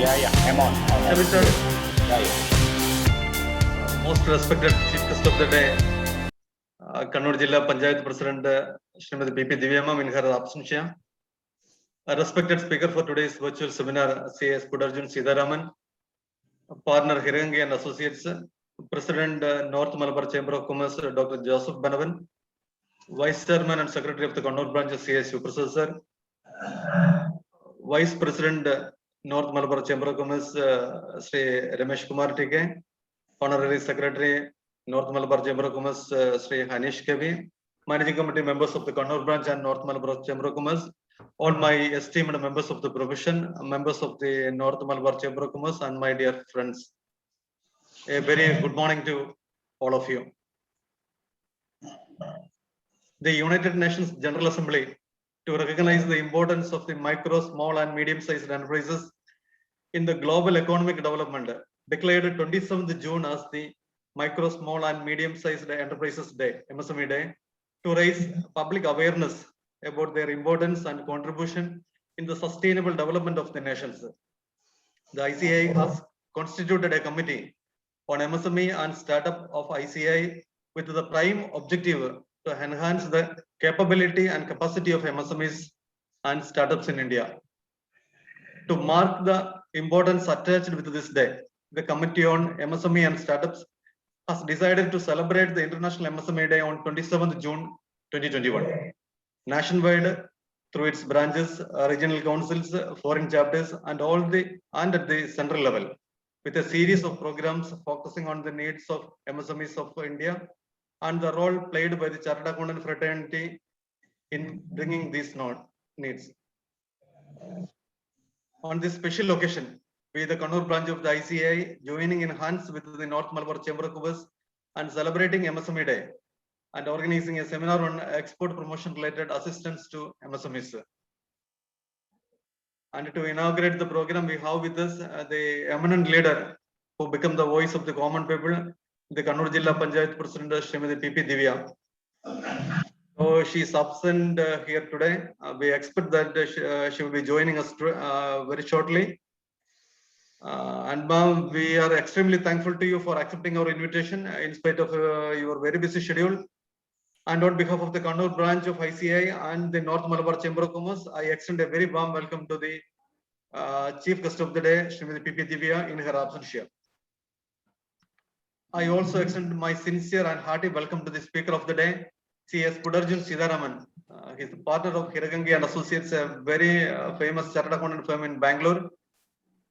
Yeah, I'm on. Shall we start? Yeah. Most respected Chief Guest of the day, Kannur Jilla Panchayat President Srimati P.P. Divyamma in her absence. A respected speaker for today's virtual seminar, C.S. Pudarjun Sidaraman, partner Hirangi and Associates, President North Malabar Chamber of Commerce, Dr. Joseph Benavan, Vice Chairman and Secretary of the Kannur Branch, C.S. Yuprasad sir, Vice President North Malabar Chamber of Commerce, Sri Ramesh Kumar TK, Honorary Secretary North Malabar Chamber of Commerce, Sri Hanish Kavi, Managing Committee members of the Kannur Branch and North Malabar Chamber of Commerce, all my esteemed members of the profession, members of the North Malabar Chamber of Commerce, and my dear friends. A very good morning to all of you. The United Nations General Assembly, to recognize the importance of the micro, small, and medium-sized enterprises in the global economic development, declared 27th June as the Micro, Small, and Medium-Sized Enterprises Day, MSME Day, to raise public awareness about their importance and contribution in the sustainable development of the nations. The ICI has constituted a committee on MSME and startup of ICI with the prime objective to enhance the capability and capacity of MSMEs and startups in India. To mark the importance attached with this day, the Committee on MSME and Startups has decided to celebrate the International MSME Day on 27th June 2021. Nationwide, through its branches, regional councils, foreign chapters, and at the central level, with a series of programs focusing on the needs of MSMEs of India and the role played by the Chartered Accountant fraternity in bringing these needs. On this special occasion, we, the Kannur branch of the ICI, joining in hands with the North Malabar Chamber of Commerce and celebrating MSME Day and organizing a seminar on export promotion related assistance to MSMEs. And to inaugurate the program, we have with us the eminent leader who become the voice of the common people, the Kannur Jilla Panchayat President, Srimati P.P. Divya. So she is absent here today. We expect that she will be joining us very shortly. And ma'am, we are extremely thankful to you for accepting our invitation in spite of your very busy schedule. And on behalf of the Kannur branch of ICI and the North Malabar Chamber of Commerce, I extend a very warm welcome to the Chief Guest of the Day, Srimati P.P. Divya, in her absence here. I also extend my sincere and hearty welcome to the Speaker of the Day, C.S. Pudarjun Sidaraman. He is the partner of Hirangi and Associates, a very famous chartered accountant firm in Bangalore.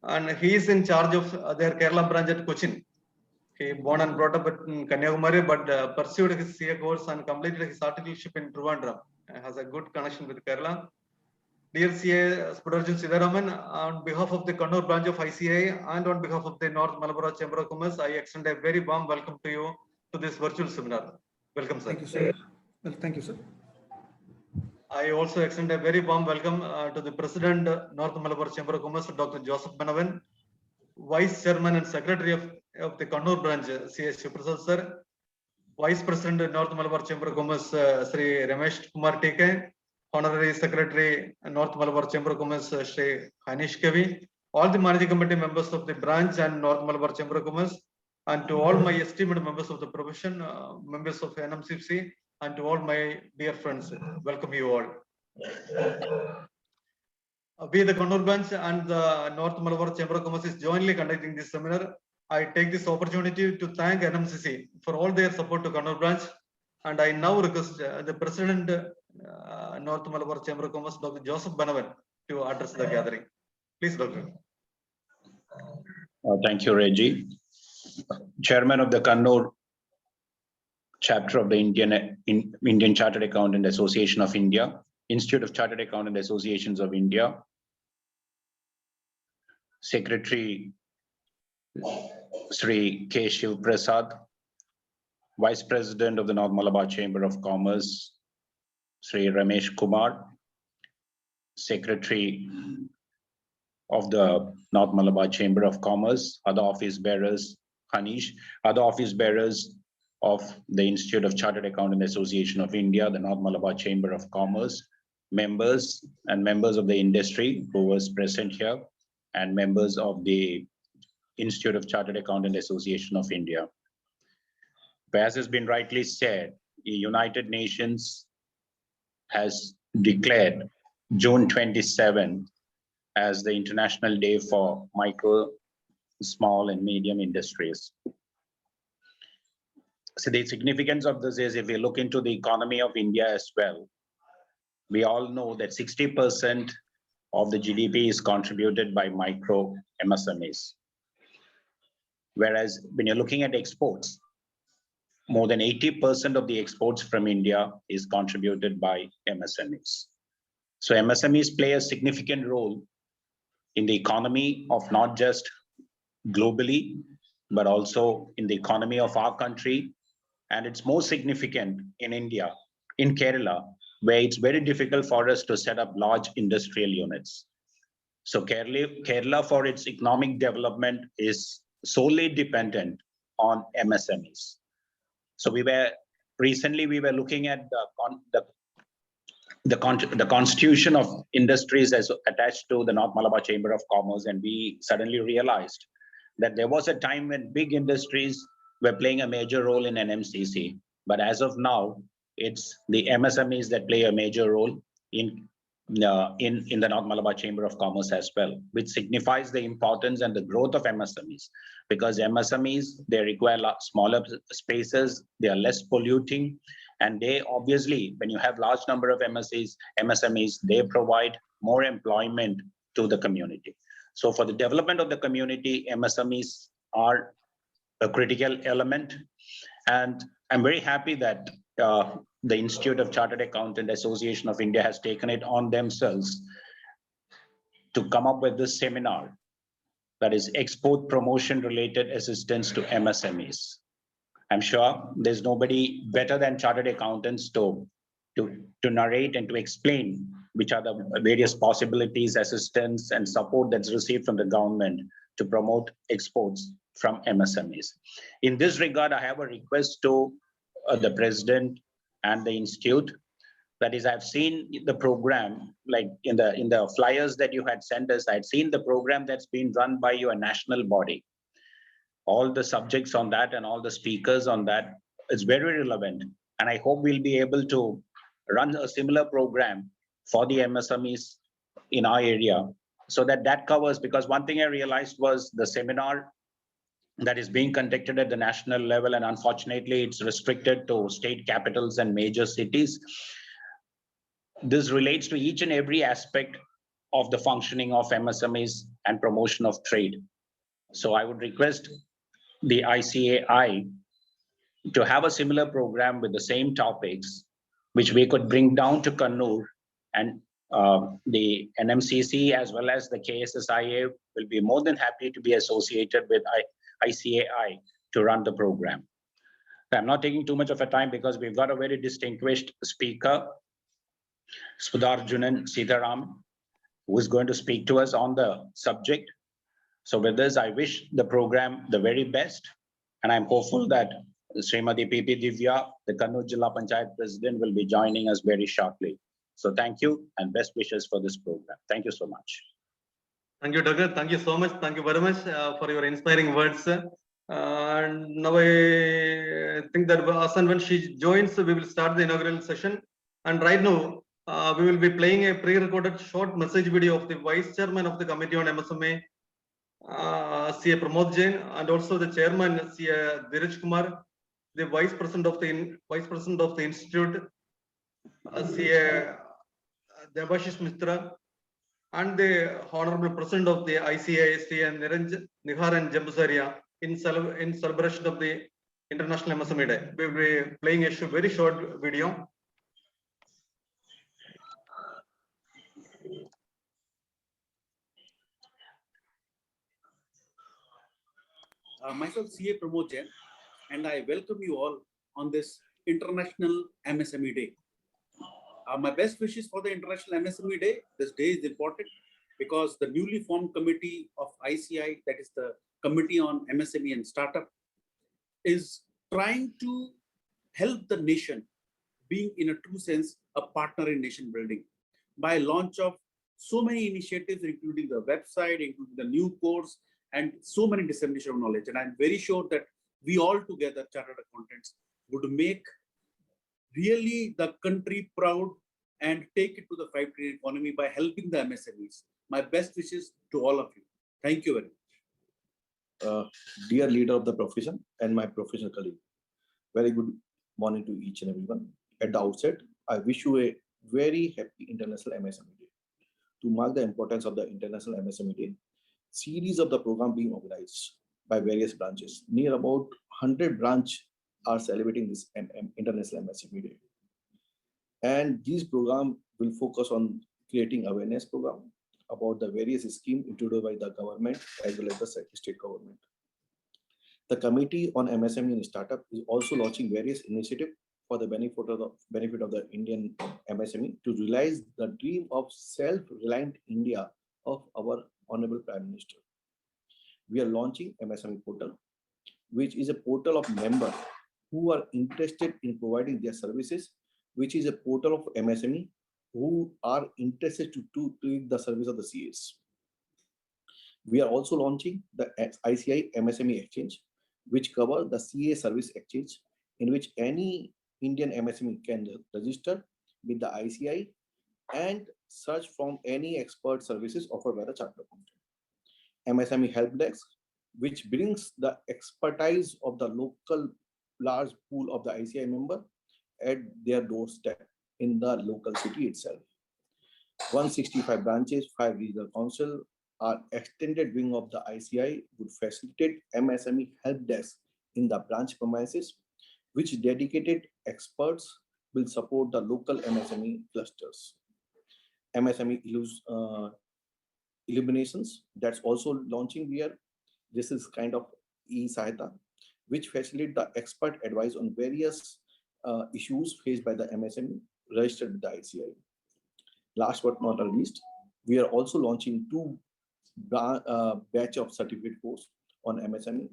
And he is in charge of their Kerala branch at Cochin. He born and brought up in Kanyakumari, but pursued his CA course and completed his articleship in Trivandrum. Has a good connection with Kerala. Dear C.A. Pudarjun Sidaraman, on behalf of the Kannur branch of ICI and on behalf of the North Malabar Chamber of Commerce, I extend a very warm welcome to you to this virtual seminar. Welcome, sir. Thank you, sir. Well, thank you, sir. I also extend a very warm welcome to the President, North Malabar Chamber of Commerce, Dr. Joseph Benavan, Vice Chairman and Secretary of the Kannur branch, C.S. Yuprasad sir, Vice President, North Malabar Chamber of Commerce, Sri Ramesh Kumar TK, Honorary Secretary, North Malabar Chamber of Commerce, Sri Hanish Kavi, all the Managing Committee members of the branch and North Malabar Chamber of Commerce, and to all my esteemed members of the profession, members of NMCC, and to all my dear friends, welcome you all. We, the Kannur branch and the North Malabar Chamber of Commerce, is jointly conducting this seminar. I take this opportunity to thank NMCC for all their support to Kannur branch, and I now request the President, North Malabar Chamber of Commerce, Dr. Joseph Benavan, to address the gathering. Please, Doctor. Thank you, Reggie. Chairman of the Kannur chapter of the Indian Chartered Accountant Association of India, Institute of Chartered Accountant Associations of India, Secretary Sri K. Shiv Prasad, Vice President of the North Malabar Chamber of Commerce, Sri Ramesh Kumar, Secretary of the North Malabar Chamber of Commerce, other office bearers, Hanish, other office bearers of the Institute of Chartered Accountant Association of India, the North Malabar Chamber of Commerce, members and members of the industry who was present here, and members of the Institute of Chartered Accountant Association of India. As has been rightly said, the United Nations has declared June 27 as the International Day for Micro, Small and Medium Industries. So the significance of this is if we look into the economy of India as well, we all know that 60% of the GDP is contributed by micro MSMEs. Whereas when you're looking at exports, more than 80% of the exports from India is contributed by MSMEs. So MSMEs play a significant role in the economy of not just globally, but also in the economy of our country. And it's more significant in India, in Kerala, where it's very difficult for us to set up large industrial units. So Kerala for its economic development is solely dependent on MSMEs. So recently we were looking at the constitution of industries as attached to the North Malabar Chamber of Commerce, and we suddenly realized that there was a time when big industries were playing a major role in NMCC, but as of now, it's the MSMEs that play a major role in the North Malabar Chamber of Commerce as well, which signifies the importance and the growth of MSMEs, because MSMEs, they require smaller spaces, they are less polluting, and they obviously, when you have large number of MSMEs, they provide more employment to the community. So for the development of the community, MSMEs are a critical element. And I'm very happy that the Institute of Chartered Accountant Association of India has taken it on themselves to come up with this seminar, that is export promotion related assistance to MSMEs. I'm sure there's nobody better than chartered accountants to narrate and to explain which are the various possibilities, assistance and support that's received from the government to promote exports from MSMEs. In this regard, I have a request to the president and the institute. That is, I've seen the program, like in the flyers that you had sent us, I'd seen the program that's been run by your national body. All the subjects on that and all the speakers on that, it's very relevant. And I hope we'll be able to run a similar program for the MSMEs in our area, so that covers, because one thing I realized was the seminar that is being conducted at the national level, and unfortunately it's restricted to state capitals and major cities. This relates to each and every aspect of the functioning of MSMEs and promotion of trade. So I would request the ICAI to have a similar program with the same topics, which we could bring down to Kannur, and the NMCC as well as the KSSIA will be more than happy to be associated with ICAI to run the program. I'm not taking too much of a time because we've got a very distinguished speaker, Sudharjunan Sitharam, who is going to speak to us on the subject. So with this, I wish the program the very best, and I'm hopeful that Srimati P.P. Divya, the Kannur Jilla Panchayat President, will be joining us very shortly. So thank you and best wishes for this program. Thank you so much. Thank you, Dr. Thank you so much. Thank you very much for your inspiring words. And now I think that as and when she joins, we will start the inaugural session. And right now, we will be playing a pre-recorded short message video of the Vice Chairman of the Committee on MSME, CA Pramod Jain, and also the Chairman, CA Dheeraj Kumar, the Vice President of the Institute, CA Debashish Mitra, and the Honorable President of the ICAI, and Niharan Jambusaria, in celebration of the International MSME Day. We will be playing a very short video. Myself, CA Pramod Jain, and I welcome you all on this International MSME Day. My best wishes for the International MSME Day. This day is important because the newly formed committee of ICAI, that is the Committee on MSME and Startup, is trying to help the nation being in a true sense a partner in nation building by launch of so many initiatives, including the website, including the new course, and so many dissemination of knowledge. And I'm very sure that we all together, chartered accountants, would make really the country proud and take it to the 5 trillion economy by helping the MSMEs. My best wishes to all of you. Thank you very much. Dear leader of the profession and my professional colleague, very good morning to each and everyone. At the outset, I wish you a very happy International MSME Day. To mark the importance of the International MSME Day, series of the program being organized by various branches. Near about 100 branches are celebrating this International MSME Day. And these programs will focus on creating awareness program about the various schemes introduced by the government as well as the state government. The Committee on MSME and Startup is also launching various initiatives for the benefit of the Indian MSME to realize the dream of self-reliant India of our Honorable Prime Minister. We are launching MSME portal, which is a portal of members who are interested in providing their services, which is a portal of MSME who are interested to take the service of the CAs. We are also launching the ICI MSME Exchange, which covers the CA service exchange, in which any Indian MSME can register with the ICI and search from any expert services offered by the chartered accountant. MSME Help Desk, which brings the expertise of the local large pool of the ICI member at their doorstep in the local city itself. 165 branches, 5 regional council, our extended wing of the ICI would facilitate MSME Help Desk in the branch premises, which dedicated experts will support the local MSME clusters. MSME illuminations, that's also launching here. This is kind of e-Sahayata, which facilitate the expert advice on various issues faced by the MSME registered with the ICI. Last but not least, we are also launching 2 batch of certificate course on MSME,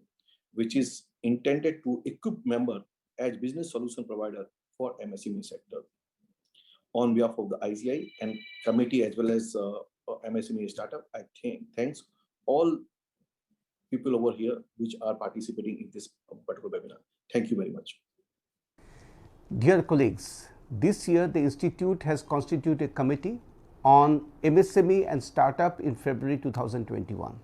which is intended to equip member as business solution provider for MSME sector. On behalf of the ICI and committee as well as MSME startup, I thanks all people over here which are participating in this particular webinar. Thank you very much. Dear colleagues, this year the Institute has constituted a committee on MSME and startup in February 2021.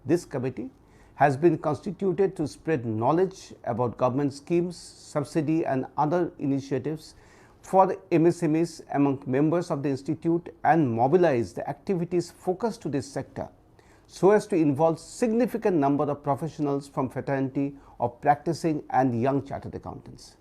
This committee has been constituted to spread knowledge about government schemes, subsidy and other initiatives for the MSMEs among members of the Institute and mobilize the activities focused to this sector so as to involve significant number of professionals from fraternity of practicing and young chartered accountants.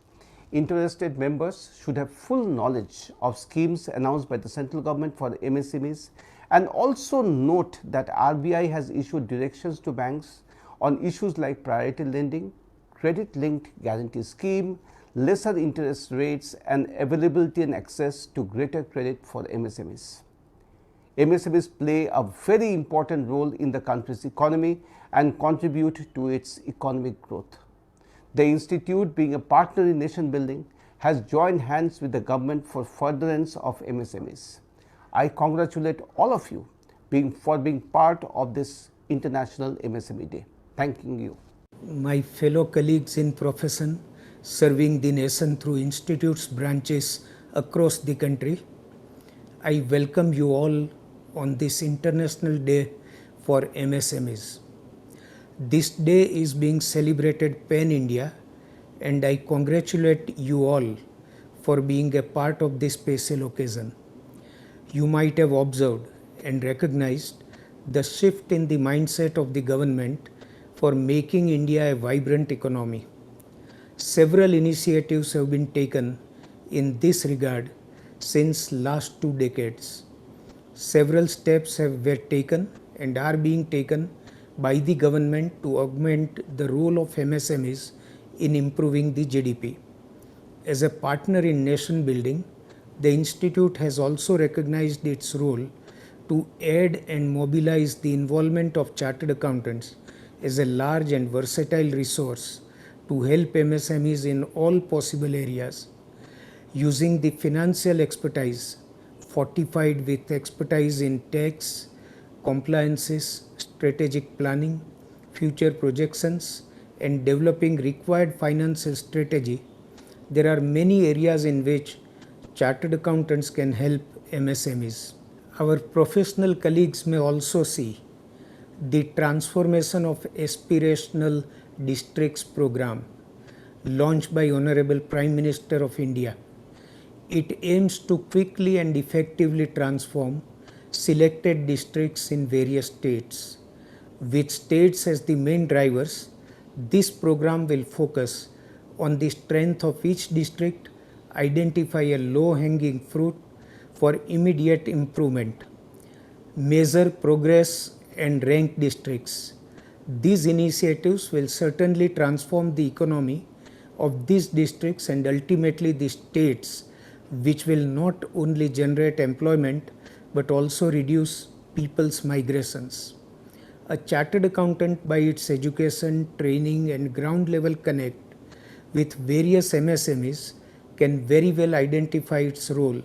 Interested members should have full knowledge of schemes announced by the central government for the MSMEs and also note that RBI has issued directions to banks on issues like priority lending, credit linked guarantee scheme, lesser interest rates and availability and access to greater credit for MSMEs. MSMEs play a very important role in the country's economy and contribute to its economic growth. The Institute, being a partner in nation building, has joined hands with the government for furtherance of MSMEs. I congratulate all of you for being part of this International MSME Day. Thanking you. My fellow colleagues in profession serving the nation through Institute's branches across the country, I welcome you all on this International Day for MSMEs. This day is being celebrated pan-India and I congratulate you all for being a part of this special occasion. You might have observed and recognized the shift in the mindset of the government for making India a vibrant economy. Several initiatives have been taken in this regard since last 2 decades. Several steps were taken and are being taken by the government to augment the role of MSMEs in improving the GDP. As a partner in nation building, the Institute has also recognized its role to aid and mobilize the involvement of chartered accountants as a large and versatile resource to help MSMEs in all possible areas. Using the financial expertise fortified with expertise in tax, compliances, strategic planning, future projections, and developing required financial strategy, there are many areas in which chartered accountants can help MSMEs. Our professional colleagues may also see the transformation of aspirational districts program launched by Honorable Prime Minister of India. It aims to quickly and effectively transform selected districts in various states. With states as the main drivers, this program will focus on the strength of each district, identify a low-hanging fruit for immediate improvement, measure progress and rank districts. These initiatives will certainly transform the economy of these districts and ultimately the states, which will not only generate employment but also reduce people's migrations. A chartered accountant, by its education, training, and ground level connect with various MSMEs, can very well identify its role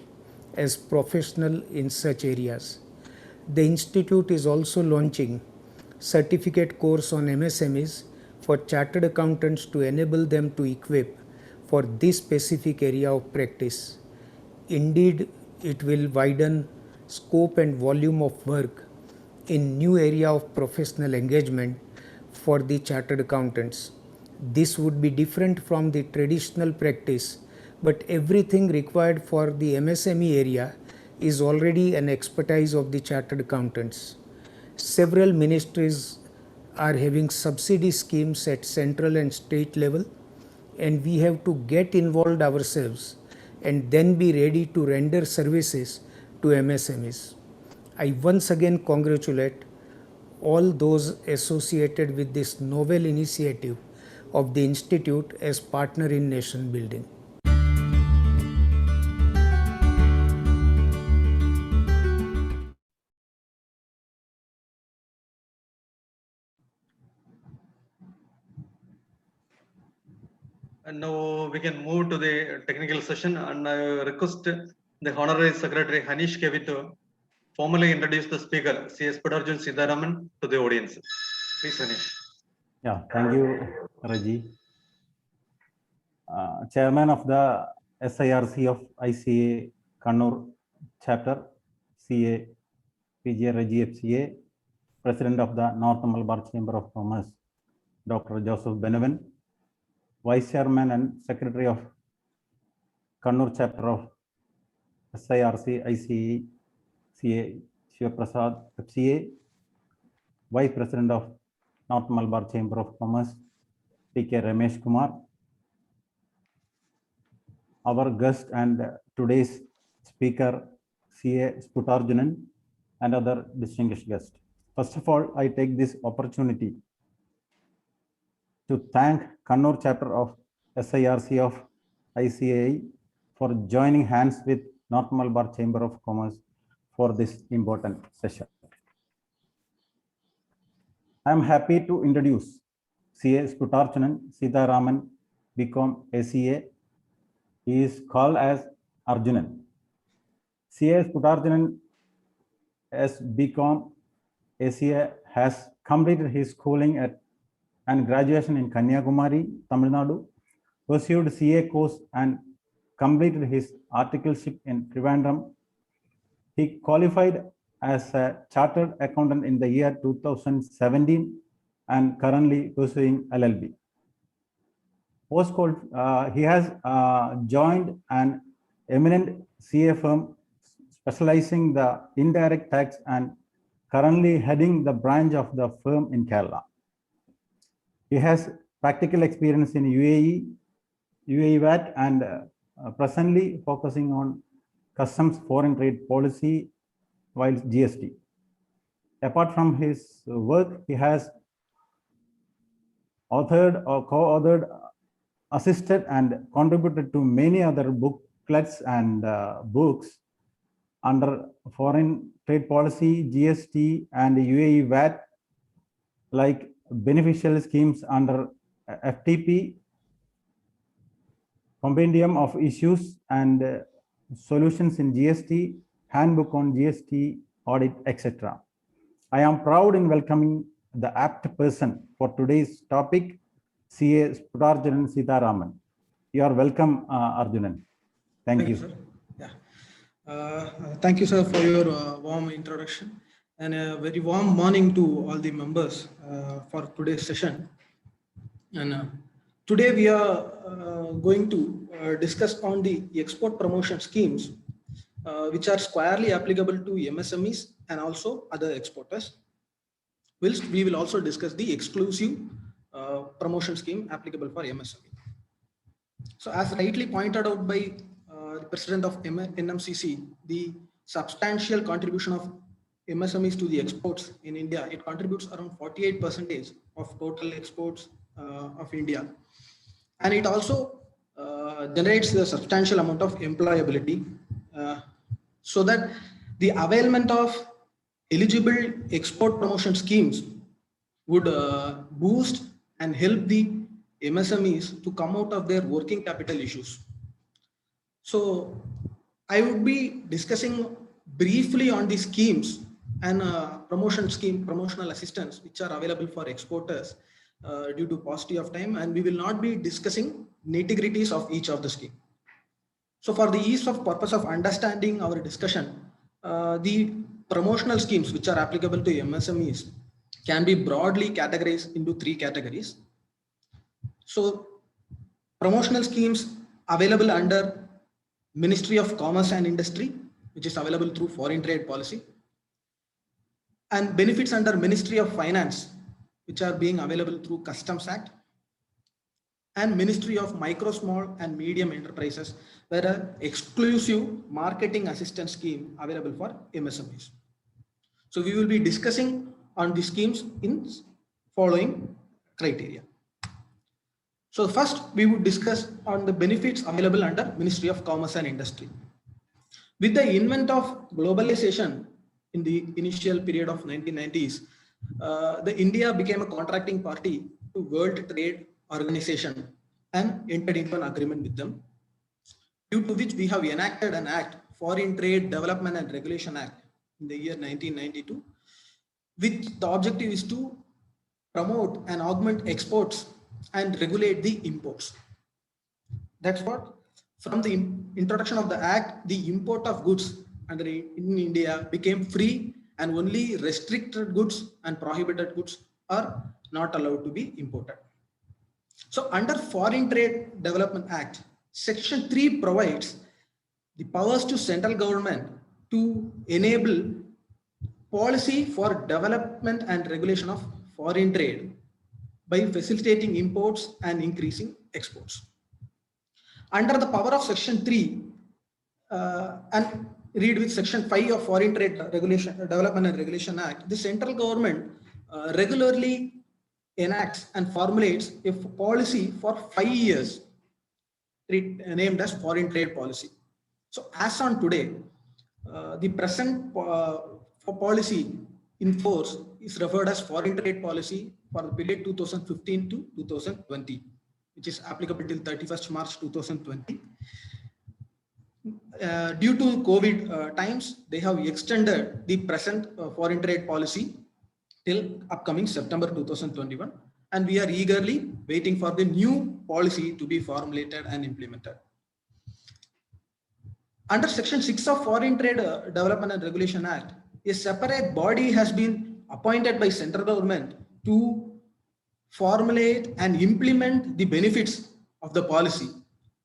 as professional in such areas. The institute is also launching certificate course on MSMEs for chartered accountants to enable them to equip for this specific area of practice. Indeed, it will widen scope and volume of work in new area of professional engagement for the chartered accountants. This would be different from the traditional practice, but everything required for the MSME area is already an expertise of the chartered accountants. Several ministries are having subsidy schemes at central and state level, and we have to get involved ourselves and then be ready to render services to MSMEs. I once again congratulate all those associated with this novel initiative of the Institute as partner in nation building. And now we can move to the technical session, and I request the Honorary Secretary Hanish Kevi to formally introduce the speaker, C.S. Pudarjun Siddharaman, to the audience. Please, Hanish. Yeah, thank you, Raji. Chairman of the SIRC of ICA Kannur chapter, CA PJ Raji FCA, President of the North Malabar Chamber of Commerce, Dr. Joseph Benavan, Vice Chairman and Secretary of Kannur chapter of SIRC ICA CA Shivaprasad FCA, Vice President of North Malabar Chamber of Commerce, T.K. Ramesh Kumar, our guest and today's speaker, C.A. Sputarjunan, and other distinguished guests. First of all, I take this opportunity to thank Kannur chapter of SIRC of ICAI for joining hands with North Malabar Chamber of Commerce for this important session. I am happy to introduce C.A. Sputarjunan Siddharaman, BCom ACA. He is called as Arjunan. C.A. Sputarjunan as BCom ACA has completed his schooling at and graduation in Kanyakumari, Tamil Nadu, pursued CA course and completed his articleship in Trivandrum. He qualified as a chartered accountant in the year 2017 and currently pursuing LLB. He has joined an eminent CA firm specializing the indirect tax and currently heading the branch of the firm in Kerala. He has practical experience in UAE VAT, and presently focusing on customs foreign trade policy while GST. Apart from his work, he has authored or co-authored, assisted and contributed to many other booklets and books under foreign trade policy, GST and UAE VAT, like beneficial schemes under FTP, compendium of issues and solutions in GST, handbook on GST, audit, etc. I am proud in welcoming the apt person for today's topic, CA Sputarjanan Sitharaman. You are welcome, Arjunan. Thank you. sir. Yeah. Thank you, sir, for your warm introduction, and a very warm morning to all the members for today's session. And today we are going to discuss on the export promotion schemes, which are squarely applicable to MSMEs and also other exporters. Whilst we will also discuss the exclusive promotion scheme applicable for MSME. So as rightly pointed out by the President of NMCC, the substantial contribution of MSMEs to the exports in India, it contributes around 48% of total exports of India. And it also generates a substantial amount of employability, so that the availment of eligible export promotion schemes would boost and help the MSMEs to come out of their working capital issues. So I would be discussing briefly on the schemes and promotional assistance, which are available for exporters due to paucity of time, and we will not be discussing nitty-gritties of each of the scheme. So for the ease of purpose of understanding our discussion, the promotional schemes which are applicable to MSMEs can be broadly categorized into 3 categories. So promotional schemes available under Ministry of Commerce and Industry, which is available through foreign trade policy, and benefits under Ministry of Finance, which are being available through Customs Act, and Ministry of Micro, Small and Medium Enterprises, where an exclusive marketing assistance scheme available for MSMEs. So we will be discussing on the schemes in following criteria. So first we would discuss on the benefits available under Ministry of Commerce and Industry. With the advent of globalization in the initial period of 1990s, the India became a contracting party to World Trade Organization and entered into an agreement with them, due to which we have enacted an act, Foreign Trade Development and Regulation Act, in the year 1992, which the objective is to promote and augment exports and regulate the imports. That's what, from the introduction of the act, the import of goods in India became free, and only restricted goods and prohibited goods are not allowed to be imported. So under Foreign Trade Development Act, Section 3 provides the powers to central government to enable policy for development and regulation of foreign trade by facilitating imports and increasing exports. Under the power of Section 3 and read with Section 5 of Foreign Trade Development and Regulation Act, the central government regularly enacts and formulates a policy for 5 years named as foreign trade policy. So as on today, the present policy in force is referred as foreign trade policy for the period 2015 to 2020, which is applicable till 31st March 2020. Due to COVID times, they have extended the present foreign trade policy till upcoming September 2021, and we are eagerly waiting for the new policy to be formulated and implemented. Under Section 6 of Foreign Trade Development and Regulation Act, a separate body has been appointed by central government to formulate and implement the benefits of the policy,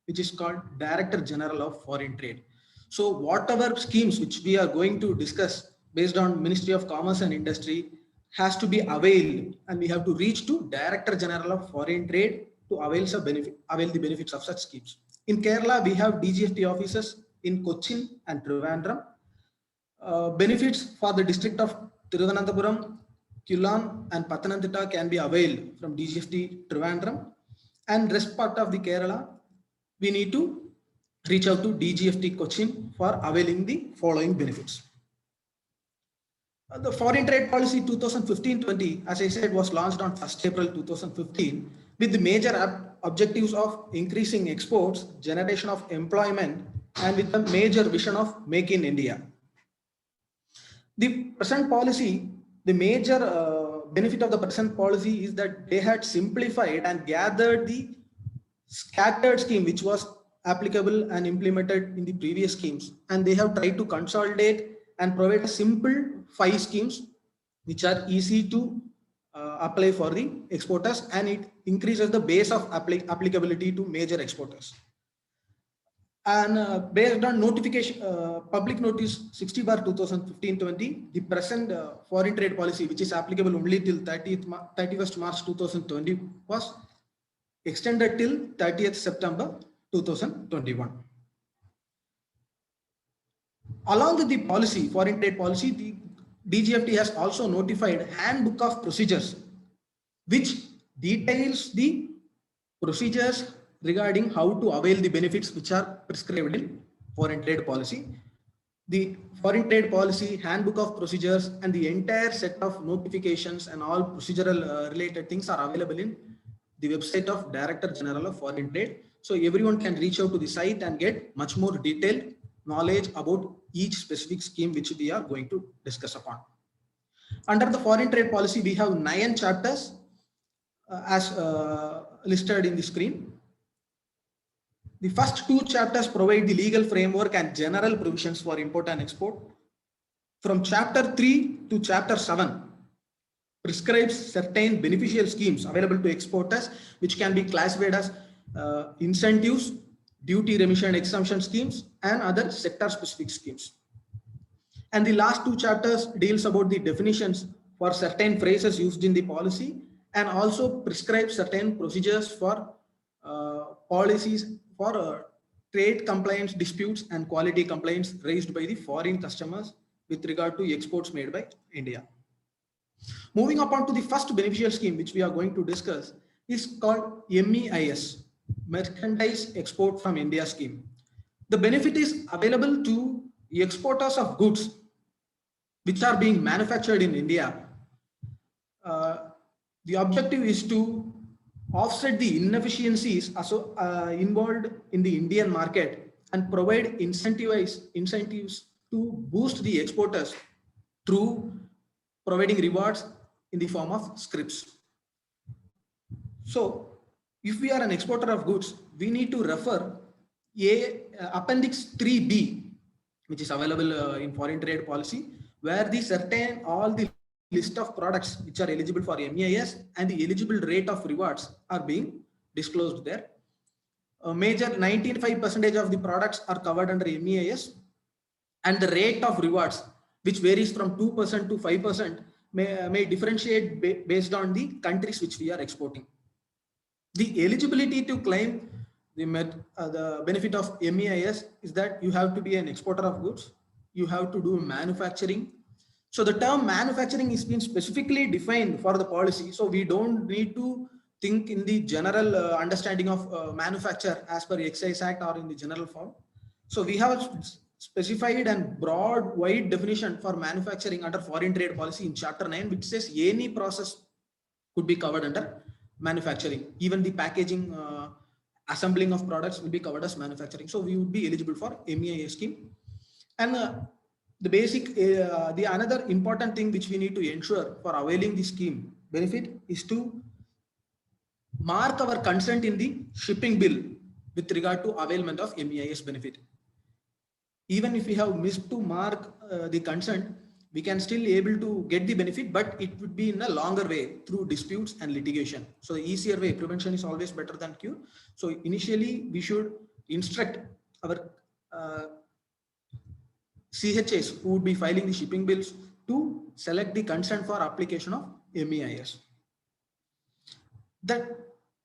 which is called Director General of Foreign Trade. So whatever schemes which we are going to discuss based on Ministry of Commerce and Industry has to be availed, and we have to reach to Director General of Foreign Trade to avail the benefits of such schemes. In Kerala, we have DGFT offices in Cochin and Trivandrum. Benefits for the district of Thiruvananthapuram, Kullam and Pathanamthitta can be availed from DGFT Trivandrum, and rest part of the Kerala, we need to reach out to DGFT Cochin for availing the following benefits. The Foreign Trade Policy 2015-20, as I said, was launched on 1st April 2015 with the major objectives of increasing exports, generation of employment, and with the major vision of Make in India. The present policy, the major benefit of the present policy is that they had simplified and gathered the scattered scheme which was applicable and implemented in the previous schemes, and they have tried to consolidate and provide a simple 5 schemes which are easy to apply for the exporters, and it increases the base of applicability to major exporters. And based on notification, public notice 60/2015-20, the present foreign trade policy, which is applicable only till 31st March 2020, was extended till 30th September 2021. Along with the policy, foreign trade policy, the DGFT has also notified handbook of procedures, which details the procedures regarding how to avail the benefits which are prescribed in foreign trade policy. The foreign trade policy, handbook of procedures, and the entire set of notifications and all procedural related things are available in the website of Director General of Foreign Trade. So everyone can reach out to the site and get much more detailed knowledge about each specific scheme which we are going to discuss upon. Under the foreign trade policy, we have 9 chapters as listed in the screen. The first 2 chapters provide the legal framework and general provisions for import and export. From chapter 3 to chapter 7 prescribes certain beneficial schemes available to exporters, which can be classified as incentives, duty remission exemption schemes, and other sector specific schemes. And the last 2 chapters deals about the definitions for certain phrases used in the policy, and also prescribes certain procedures for policies for trade compliance disputes and quality complaints raised by the foreign customers with regard to exports made by India. Moving upon to the first beneficial scheme which we are going to discuss is called MEIS, Merchandise Export from India scheme. The benefit is available to exporters of goods which are being manufactured in India. The objective is to offset the inefficiencies involved in the Indian market and provide incentives to boost the exporters through providing rewards in the form of scrips. So if we are an exporter of goods, we need to refer Appendix 3B, which is available in foreign trade policy, where all the list of products which are eligible for MEIS and the eligible rate of rewards are being disclosed there. A major 95% of the products are covered under MEIS, and the rate of rewards, which varies from 2% to 5%, may differentiate based on the countries which we are exporting. The eligibility to claim the benefit of MEIS is that you have to be an exporter of goods, you have to do manufacturing. So the term manufacturing is been specifically defined for the policy. So we don't need to think in the general understanding of manufacture as per Excise Act or in the general form. So we have specified and broad wide definition for manufacturing under foreign trade policy in chapter 9, which says any process could be covered under manufacturing. Even the packaging, assembling of products will be covered as manufacturing. So we would be eligible for MEIS scheme. And the basic, the another important thing which we need to ensure for availing the scheme benefit is to mark our consent in the shipping bill with regard to availment of MEIS benefit. Even if we have missed to mark the consent, we can still able to get the benefit, but it would be in a longer way through disputes and litigation. So the easier way, prevention is always better than cure. So initially we should instruct our CHAs who would be filing the shipping bills to select the consent for application of MEIS. The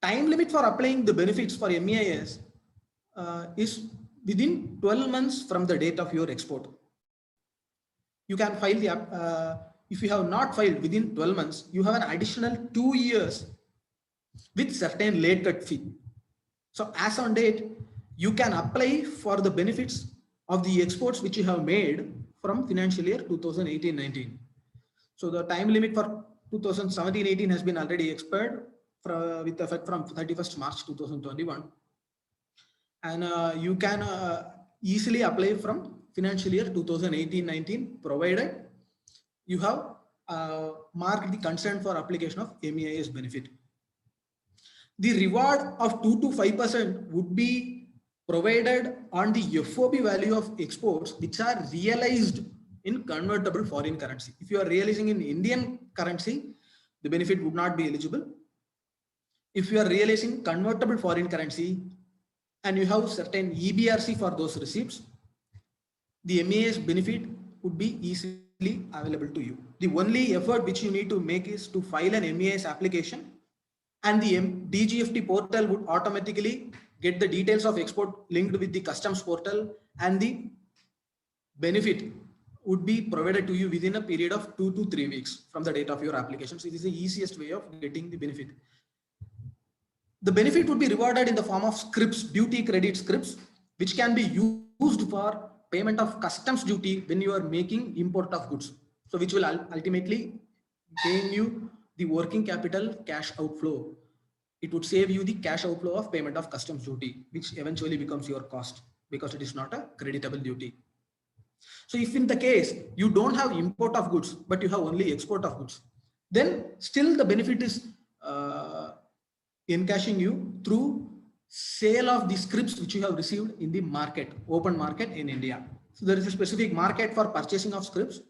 time limit for applying the benefits for MEIS is within 12 months from the date of your export. You can file the, if you have not filed within 12 months, you have an additional 2 years with certain late cut fee. So as on date, you can apply for the benefits of the exports which you have made from financial year 2018-19. So the time limit for 2017-18 has been already expired with effect from 31st March 2021. And you can easily apply from financial year 2018-19, provided you have marked the consent for application of MEIS benefit. The reward of 2 to 5% would be provided on the FOB value of exports which are realized in convertible foreign currency. If you are realizing in Indian currency, the benefit would not be eligible. If you are realizing convertible foreign currency and you have certain EBRC for those receipts, the MEIS benefit would be easily available to you. The only effort which you need to make is to file an MEIS application, and the DGFT portal would automatically get the details of export linked with the customs portal, and the benefit would be provided to you within a period of 2 to 3 weeks from the date of your application. So it is the easiest way of getting the benefit. The benefit would be rewarded in the form of scrips, duty credit scrips, which can be used for payment of customs duty when you are making import of goods. So which will ultimately gain you the working capital cash outflow. It would save you the cash outflow of payment of customs duty, which eventually becomes your cost because it is not a creditable duty. So if in the case you don't have import of goods, but you have only export of goods, then still the benefit is encashing you through sale of the scrips which you have received in the market, open market in India. So there is a specific market for purchasing of scrips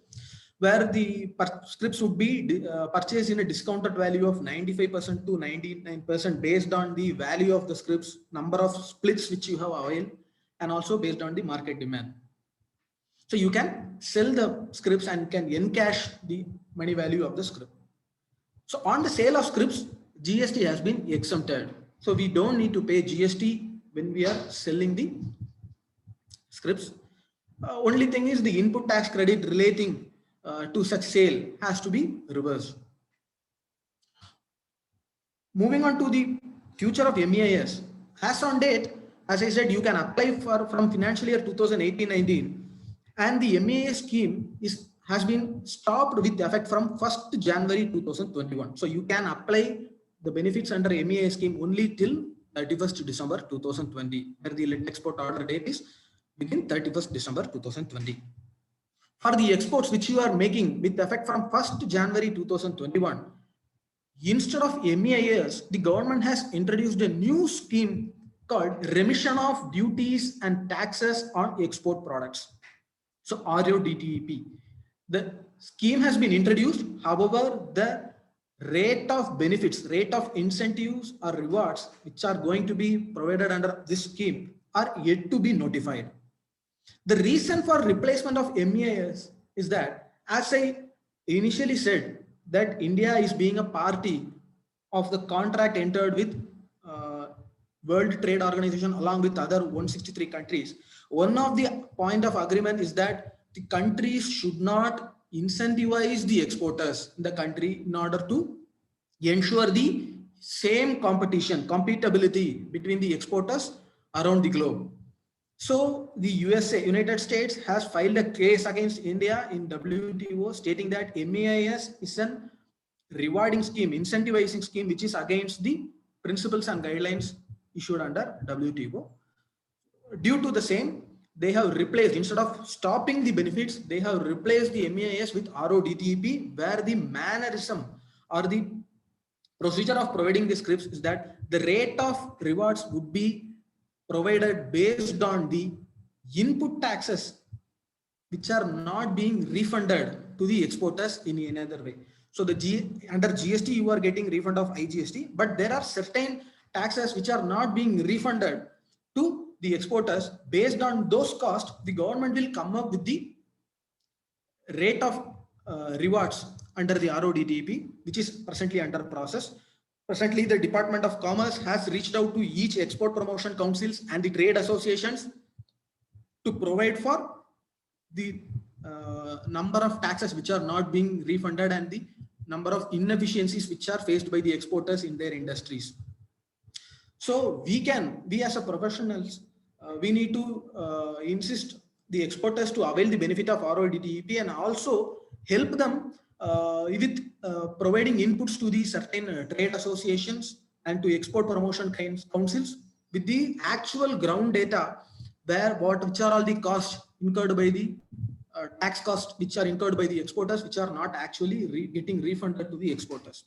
where the scrips would be purchased in a discounted value of 95% to 99% based on the value of the scrips, number of splits which you have availed, and also based on the market demand. So you can sell the scrips and can encash the money value of the script. So on the sale of scrips, GST has been exempted. So we don't need to pay GST when we are selling the scrips. Only thing is the input tax credit relating to such sale has to be reversed. Moving on to the future of MEIS. As on date, as I said, you can apply from financial year 2018-19, and the MEIS scheme has been stopped with effect from 1st January 2021. So you can apply the benefits under MEIS scheme only till 31st December 2020, where the lit export order date is within 31st December 2020. For the exports which you are making with effect from 1st January 2021, instead of MEIS, the government has introduced a new scheme called Remission of Duties and Taxes on Export Products. So RODTEP. The scheme has been introduced. However, the rate of benefits, rate of incentives or rewards which are going to be provided under this scheme are yet to be notified. The reason for replacement of MEIS is that, as I initially said, that India is being a party of the contract entered with World Trade Organization along with other 163 countries. One of the point of agreement is that the countries should not incentivize the exporters in the country in order to ensure the same compatibility between the exporters around the globe. So the United States has filed a case against India in WTO stating that MEIS is an rewarding scheme, incentivizing scheme, which is against the principles and guidelines issued under WTO. Due to the same, they have replaced, instead of stopping the benefits, they have replaced the MEIS with RODTEP, where the mannerism or the procedure of providing the scripts is that the rate of rewards would be provided based on the input taxes which are not being refunded to the exporters in any other way. So under GST you are getting refund of IGST, but there are certain taxes which are not being refunded to the exporters. Based on those costs, the government will come up with the rate of rewards under the RODTEP, which is presently under process. Presently, the Department of Commerce has reached out to each export promotion councils and the trade associations to provide for the number of taxes which are not being refunded and the number of inefficiencies which are faced by the exporters in their industries. So we as a professionals, we need to insist the exporters to avail the benefit of RODTEP and also help them with providing inputs to the certain trade associations and to export promotion councils with the actual ground data, which are all the costs incurred by the tax costs which are incurred by the exporters, which are not actually getting refunded to the exporters.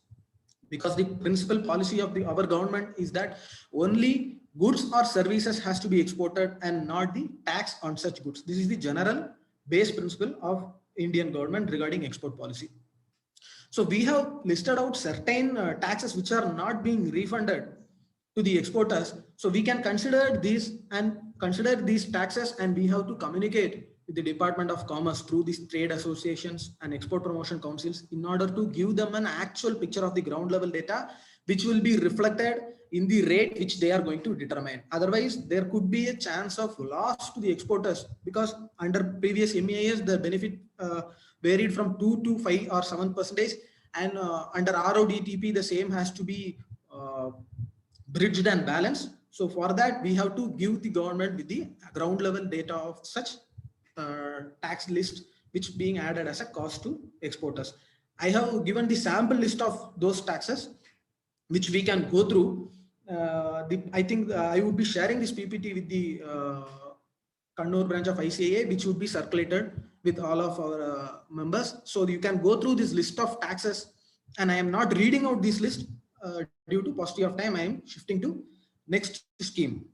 Because the principal policy of our government is that only goods or services has to be exported and not the tax on such goods. This is the general base principle of Indian government regarding export policy. So we have listed out certain taxes which are not being refunded to the exporters. So we can consider these taxes, and we have to communicate with the Department of Commerce through these trade associations and export promotion councils in order to give them an actual picture of the ground level data, which will be reflected in the rate which they are going to determine. Otherwise, there could be a chance of loss to the exporters, because under previous MEIS, the benefit varied from 2 to 5 or 7%, and under RODTP, the same has to be bridged and balanced. So for that, we have to give the government with the ground level data of such tax list, which being added as a cost to exporters. I have given the sample list of those taxes, which we can go through. I think I would be sharing this PPT with the Kannur branch of ICAI, which would be circulated with all of our members. So you can go through this list of taxes, and I am not reading out this list due to paucity of time. I am shifting to next scheme.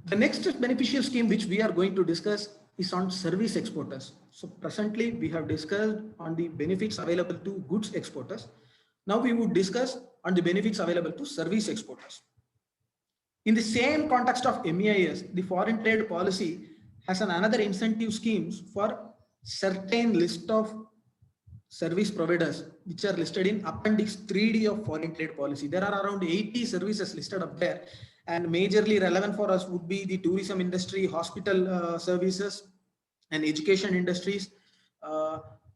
The next beneficial scheme which we are going to discuss is on service exporters. So presently we have discussed on the benefits available to goods exporters. Now we would discuss on the benefits available to service exporters. In the same context of MEIS, the foreign trade policy has another incentive schemes for certain list of service providers, which are listed in Appendix 3D of foreign trade policy. There are around 80 services listed up there, and majorly relevant for us would be the tourism industry, hospital services, and education industries.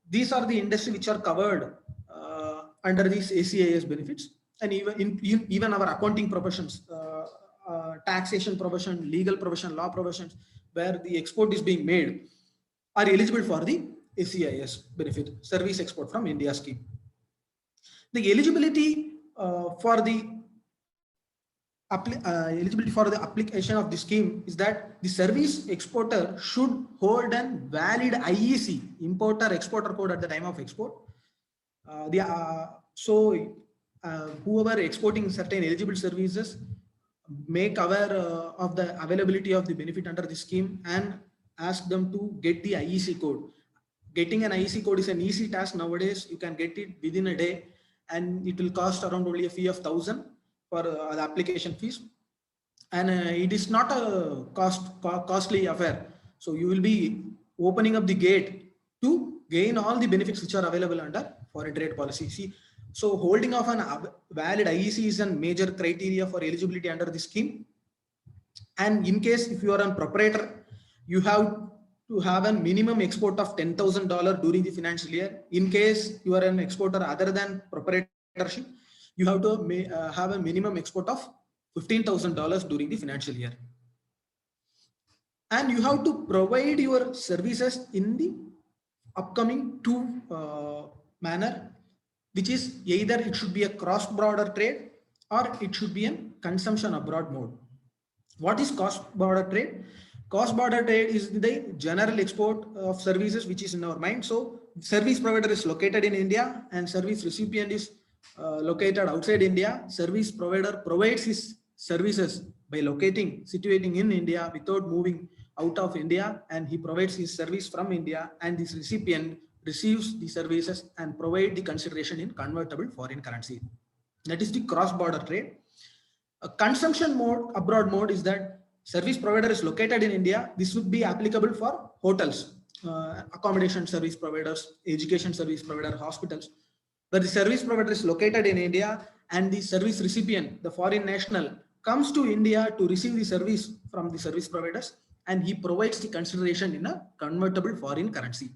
These are the industries which are covered under these ACIS benefits, and even our accounting professions, taxation profession, legal profession, law professions, where the export is being made, are eligible for the ACIS benefit, service export from India scheme. The eligibility for the application of the scheme is that the service exporter should hold a valid IEC, importer exporter code, at the time of export. Whoever exporting certain eligible services make aware of the availability of the benefit under the scheme and ask them to get the IEC code. Getting an IEC code is an easy task nowadays. You can get it within a day, and it will cost around only a fee of 1,000 for the application fees, and it is not a costly affair. So you will be opening up the gate to gain all the benefits which are available under foreign trade policy. See, so holding of an valid IEC is a major criteria for eligibility under the scheme. And in case if you are a proprietor, you have to have a minimum export of $10,000 during the financial year. In case you are an exporter other than proprietorship, you have to have a minimum export of $15,000 during the financial year. And you have to provide your services in the upcoming two manner, which is either it should be a cross-border trade or it should be a consumption abroad mode. What is cross-border trade? Cross-border trade is the general export of services which is in our mind. So service provider is located in India and service recipient is located outside India. Service provider provides his services by situating in India without moving out of India, and he provides his service from India, and this recipient receives the services and provide the consideration in convertible foreign currency. That is the cross-border trade. A consumption mode, abroad mode, is that service provider is located in India. This would be applicable for hotels, accommodation service providers, education service provider, hospitals. Where the service provider is located in India and the service recipient, the foreign national, comes to India to receive the service from the service providers, and he provides the consideration in a convertible foreign currency.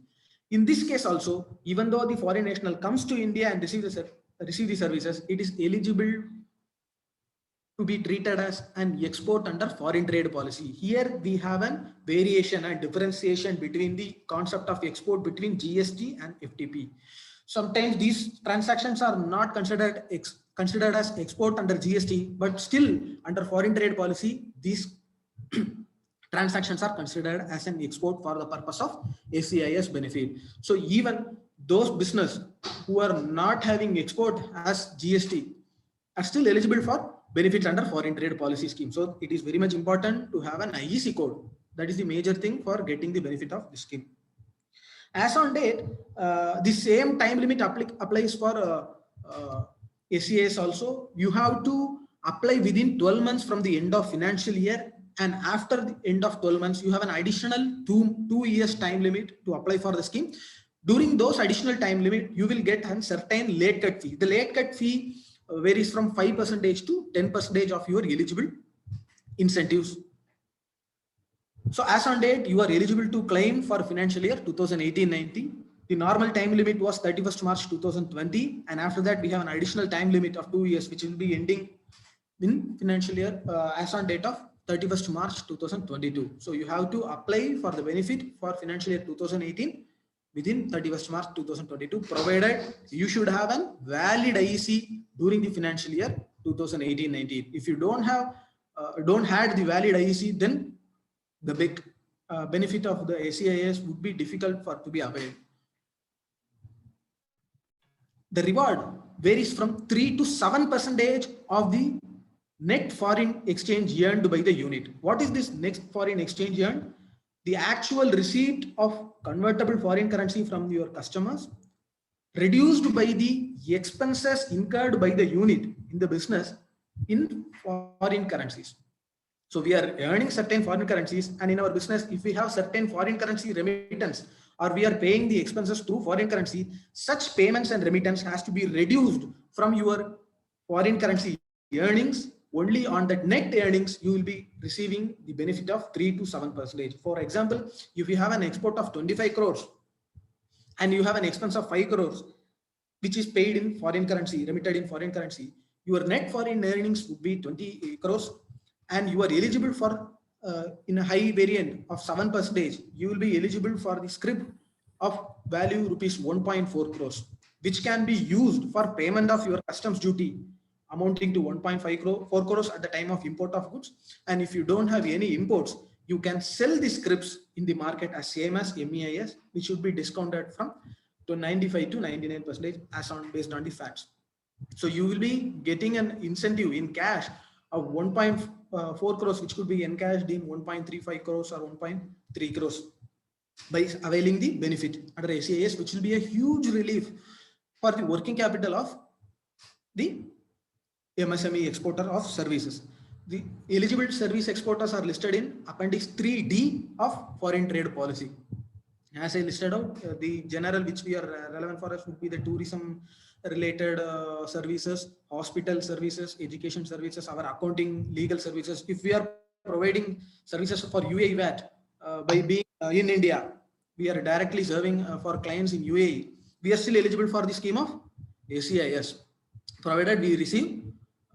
In this case also, even though the foreign national comes to India and receive the services, it is eligible to be treated as an export under foreign trade policy. Here we have a variation and differentiation between the concept of export between GST and FTP. Sometimes these transactions are not considered as export under GST, but still under foreign trade policy, these transactions are considered as an export for the purpose of ACIS benefit. So even those business who are not having export as GST are still eligible for benefits under foreign trade policy scheme. So it is very much important to have an IEC code. That is the major thing for getting the benefit of this scheme. As on date, the same time limit applies for ACIS also. You have to apply within 12 months from the end of financial year, and after the end of 12 months, you have an additional two years time limit to apply for the scheme. During those additional time limit, you will get a certain late cut fee. The late cut fee varies from 5% to 10% of your eligible incentives. So as on date, you are eligible to claim for financial year 2018-19. The normal time limit was 31st March 2020. And after that, we have an additional time limit of 2 years, which will be ending in financial year as on date of 31st March 2022. So you have to apply for the benefit for financial year 2018 within 31st March 2022, provided you should have a valid IEC during the financial year 2018-19. If you don't have the valid IEC, then the big benefit of the ACIS would be difficult to be availed. The reward varies from 3 to 7% of the net foreign exchange earned by the unit. What is this next foreign exchange earned? The actual receipt of convertible foreign currency from your customers reduced by the expenses incurred by the unit in the business in foreign currencies. So we are earning certain foreign currencies, and in our business, if we have certain foreign currency remittance, or we are paying the expenses through foreign currency, such payments and remittance has to be reduced from your foreign currency earnings. Only on that net earnings, you will be receiving the benefit of 3 to 7%. For example, if you have an export of 25 crores and you have an expense of 5 crores, which is paid in foreign currency, remitted in foreign currency, your net foreign earnings would be 20 crores. And you are eligible for, in a high variant of 7%, you will be eligible for the scrip of value rupees 1.4 crores, which can be used for payment of your customs duty amounting to 4 crores at the time of import of goods. And if you don't have any imports, you can sell the scrips in the market as same as MEIS, which should be discounted from to 95 to 99% as on based on the facts. So you will be getting an incentive in cash of 1.4 crores, which could be encashed in 1.35 crores or 1.3 crores by availing the benefit under ACIS, which will be a huge relief for the working capital of the MSME exporter of services. The eligible service exporters are listed in Appendix 3D of Foreign Trade Policy. As I listed out, the general which we are relevant for us would be the tourism related services, hospital services, education services, our accounting, legal services. If we are providing services for UAE VAT by being in India, we are directly serving for clients in UAE, we are still eligible for the scheme of ACIS, provided we receive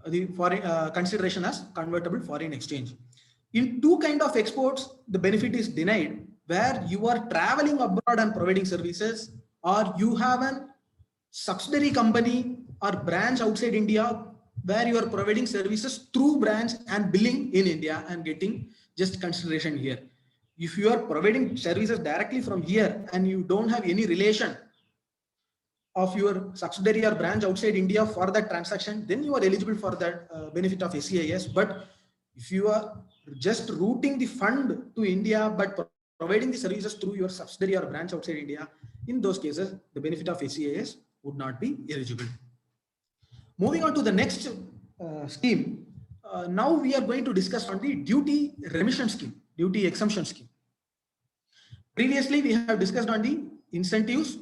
the foreign consideration as convertible foreign exchange. In two kind of exports, the benefit is denied, where you are traveling abroad and providing services, or you have an subsidiary company or branch outside India where you are providing services through branch and billing in India and getting just consideration here. If you are providing services directly from here and you don't have any relation of your subsidiary or branch outside India for that transaction, then you are eligible for that benefit of ACIS. But if you are just routing the fund to India but providing the services through your subsidiary or branch outside India, in those cases, the benefit of ACIS would not be eligible. Moving on to the next scheme. Now we are going to discuss on the duty remission scheme, duty exemption scheme. Previously, we have discussed on the incentives,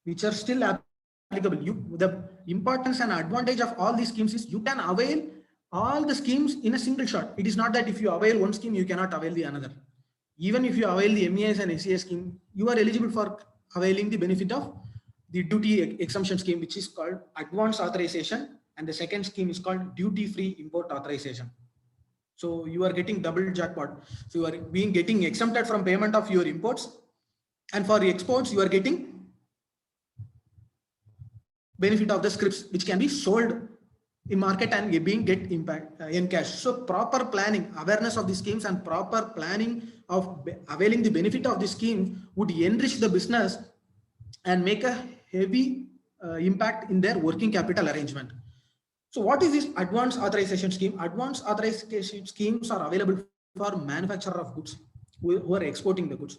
which are still applicable. The importance and advantage of all these schemes is you can avail all the schemes in a single shot. It is not that if you avail one scheme, you cannot avail the another. Even if you avail the MEIS and ACIS scheme, you are eligible for availing the benefit of the duty exemption scheme, which is called advance authorization, and the second scheme is called duty-free import authorization. So you are getting double jackpot. So you are getting exempted from payment of your imports, and for exports you are getting benefit of the scrips, which can be sold in market and being get impact in cash. So proper planning, awareness of the schemes and proper planning of availing the benefit of the scheme would enrich the business and make a heavy impact in their working capital arrangement. So what is this advanced authorization scheme? Advanced authorization schemes are available for manufacturer of goods who are exporting the goods.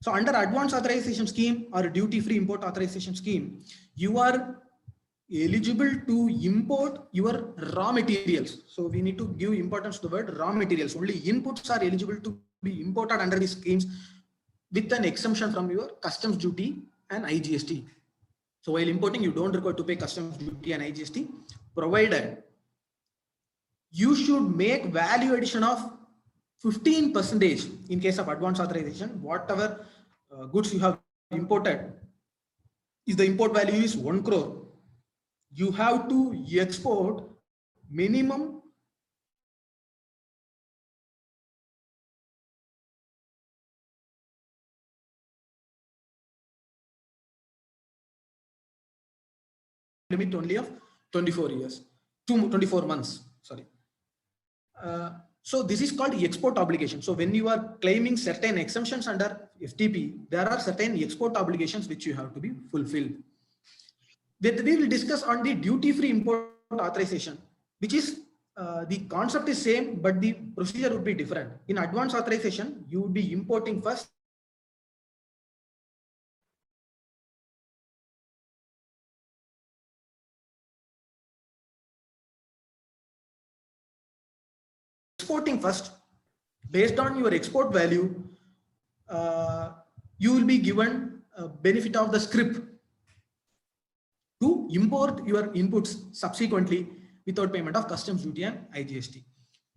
So under advanced authorization scheme or duty-free import authorization scheme, you are eligible to import your raw materials. So we need to give importance to the word raw materials. Only inputs are eligible to be imported under these schemes with an exemption from your customs duty and IGST. So while importing, you don't require to pay customs duty and IGST, provided you should make value addition of 15% in case of advanced authorization. Whatever goods you have imported, if the import value is 1 crore, you have to export minimum limit only of 24 months. Sorry. So this is called export obligation. So when you are claiming certain exemptions under FTP, there are certain export obligations which you have to be fulfilled. We will discuss on the duty-free import authorization, which is the concept is same, but the procedure would be different. In advanced authorization, you would be importing first. Exporting first, based on your export value, you will be given a benefit of the scrip to import your inputs subsequently without payment of customs duty and IGST.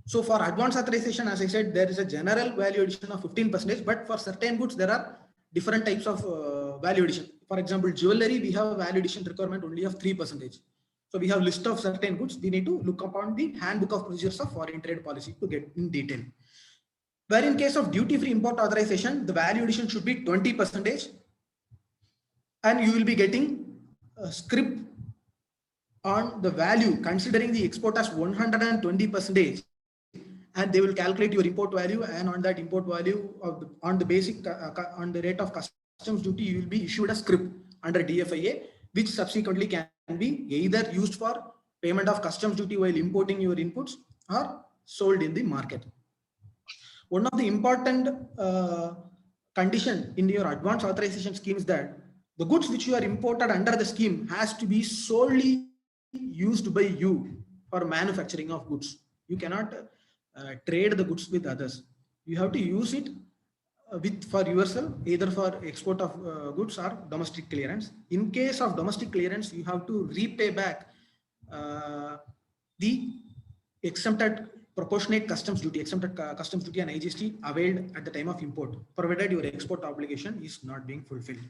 So for advanced authorization, as I said, there is a general value addition of 15%, but for certain goods, there are different types of value addition. For example, jewelry, we have a value addition requirement only of 3%. So we have list of certain goods. We need to look upon the handbook of procedures of foreign trade policy to get in detail. Where in case of duty-free import authorization, the value addition should be 20%, and you will be getting a scrip on the value considering the export as 120%, and they will calculate your import value, and on that import value of on the basic on the rate of customs duty, you will be issued a scrip under DFIA, which subsequently can be either used for payment of customs duty while importing your inputs or sold in the market. One of the important condition in your advanced authorization scheme is that the goods which you are imported under the scheme has to be solely used by you for manufacturing of goods. You cannot trade the goods with others. You have to use it for yourself, either for export of goods or domestic clearance. In case of domestic clearance, you have to repay back the exempted proportionate customs duty, customs duty and IGST availed at the time of import, provided your export obligation is not being fulfilled.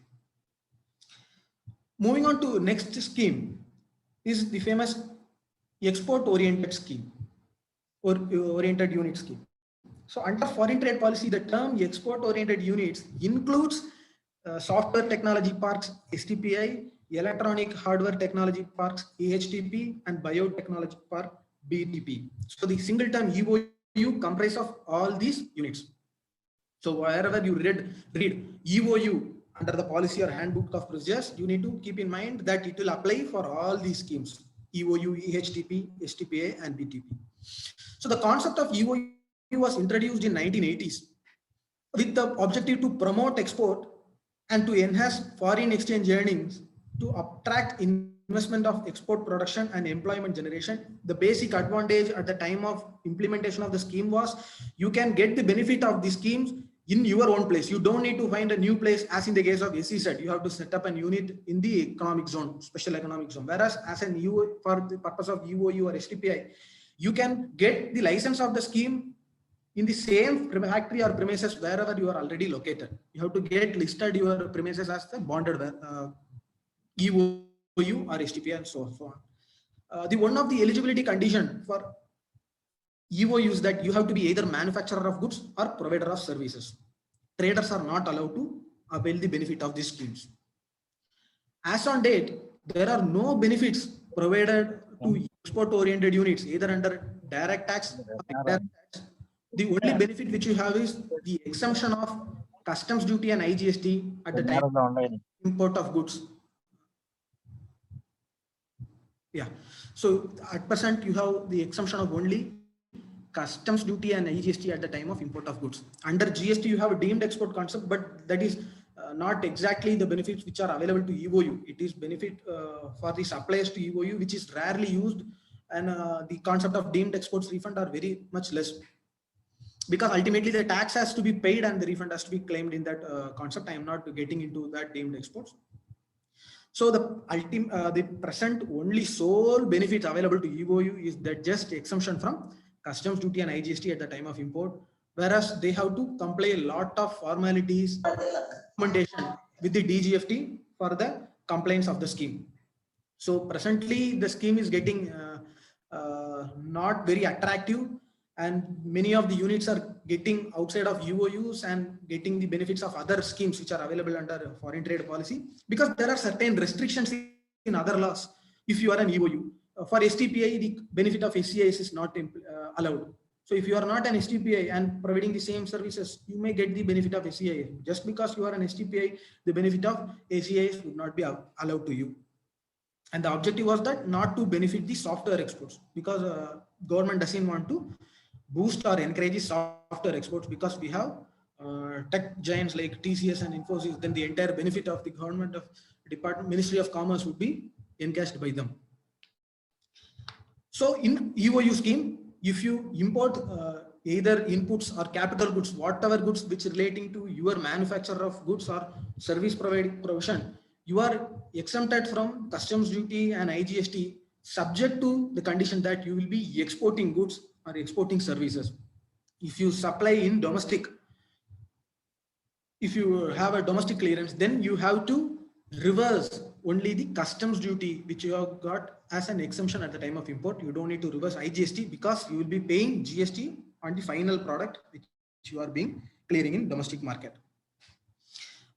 Moving on to next scheme is the famous export oriented scheme or oriented unit scheme. So under foreign trade policy, the term export oriented units includes software technology parks, STPI, electronic hardware technology parks, AHTP, and biotechnology park, BTP. So the single term EOU comprises of all these units. So wherever you read EOU under the policy or handbook of procedures, you need to keep in mind that it will apply for all these schemes: EOU, EHTP, STPA, and BTP. So the concept of EOU was introduced in 1980s with the objective to promote export and to enhance foreign exchange earnings, to attract investment of export production and employment generation. The basic advantage at the time of implementation of the scheme was you can get the benefit of the schemes in your own place. You don't need to find a new place, as in the case of SEZ. You have to set up a unit in the economic zone, special economic zone. Whereas as an EU, for the purpose of EOU or STPI, you can get the license of the scheme in the same factory or premises wherever you are already located. You have to get listed your premises as the bonded EOU or STPI and so on. The one of the eligibility condition for EOU is that you have to be either manufacturer of goods or provider of services. Traders are not allowed to avail the benefit of these schemes. As on date, there are no benefits provided to export oriented units, either under direct tax or indirect tax, the only benefit which you have is the exemption of customs duty and IGST at the time of import of goods. Yeah, so at present you have the exemption of only customs duty and IGST at the time of import of goods. Under GST you have a deemed export concept, but that is not exactly the benefits which are available to EOU. It is benefit for the suppliers to EOU, which is rarely used, and the concept of deemed exports refund are very much less, because ultimately the tax has to be paid and the refund has to be claimed in that concept. I am not getting into that deemed exports. So the present only sole benefits available to EOU is that just exemption from customs duty and IGST at the time of import, whereas they have to comply a lot of formalities, documentation with the DGFT for the compliance of the scheme. So presently the scheme is getting not very attractive, and many of the units are getting outside of UOUs and getting the benefits of other schemes which are available under foreign trade policy, because there are certain restrictions in other laws. If you are an EOU, for STPI, the benefit of SCIS is not allowed. So if you are not an STPI and providing the same services, you may get the benefit of SCIS. Just because you are an STPI, the benefit of SCIS would not be allowed to you. And the objective was that not to benefit the software exports, because government doesn't want to boost or encourage software exports, because we have tech giants like TCS and Infosys. Then the entire benefit of the government of Ministry of Commerce would be encashed by them. So in EOU scheme, if you import either inputs or capital goods, whatever goods which relating to your manufacturer of goods or service provision, you are exempted from customs duty and IGST, subject to the condition that you will be exporting goods or exporting services. If you supply in domestic, if you have a domestic clearance, then you have to reverse only the customs duty which you have got as an exemption at the time of import. You don't need to reverse IGST, because you will be paying GST on the final product which you are being clearing in domestic market.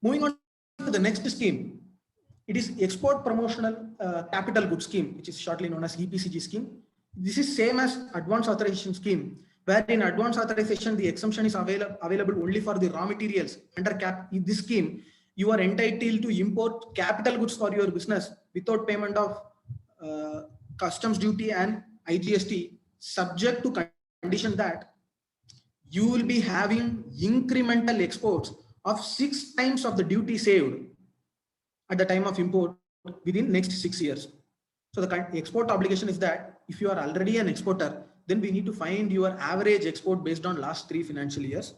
Moving on to the next scheme, it is export promotional capital goods scheme, which is shortly known as EPCG scheme. This is same as advance authorization scheme, where in advance authorization the exemption is available only for the raw materials. Under this scheme, you are entitled to import capital goods for your business without payment of customs duty and IGST, subject to condition that you will be having incremental exports of 6 times of the duty saved at the time of import within next 6 years. So the export obligation is that if you are already an exporter, then we need to find your average export based on last 3 financial years.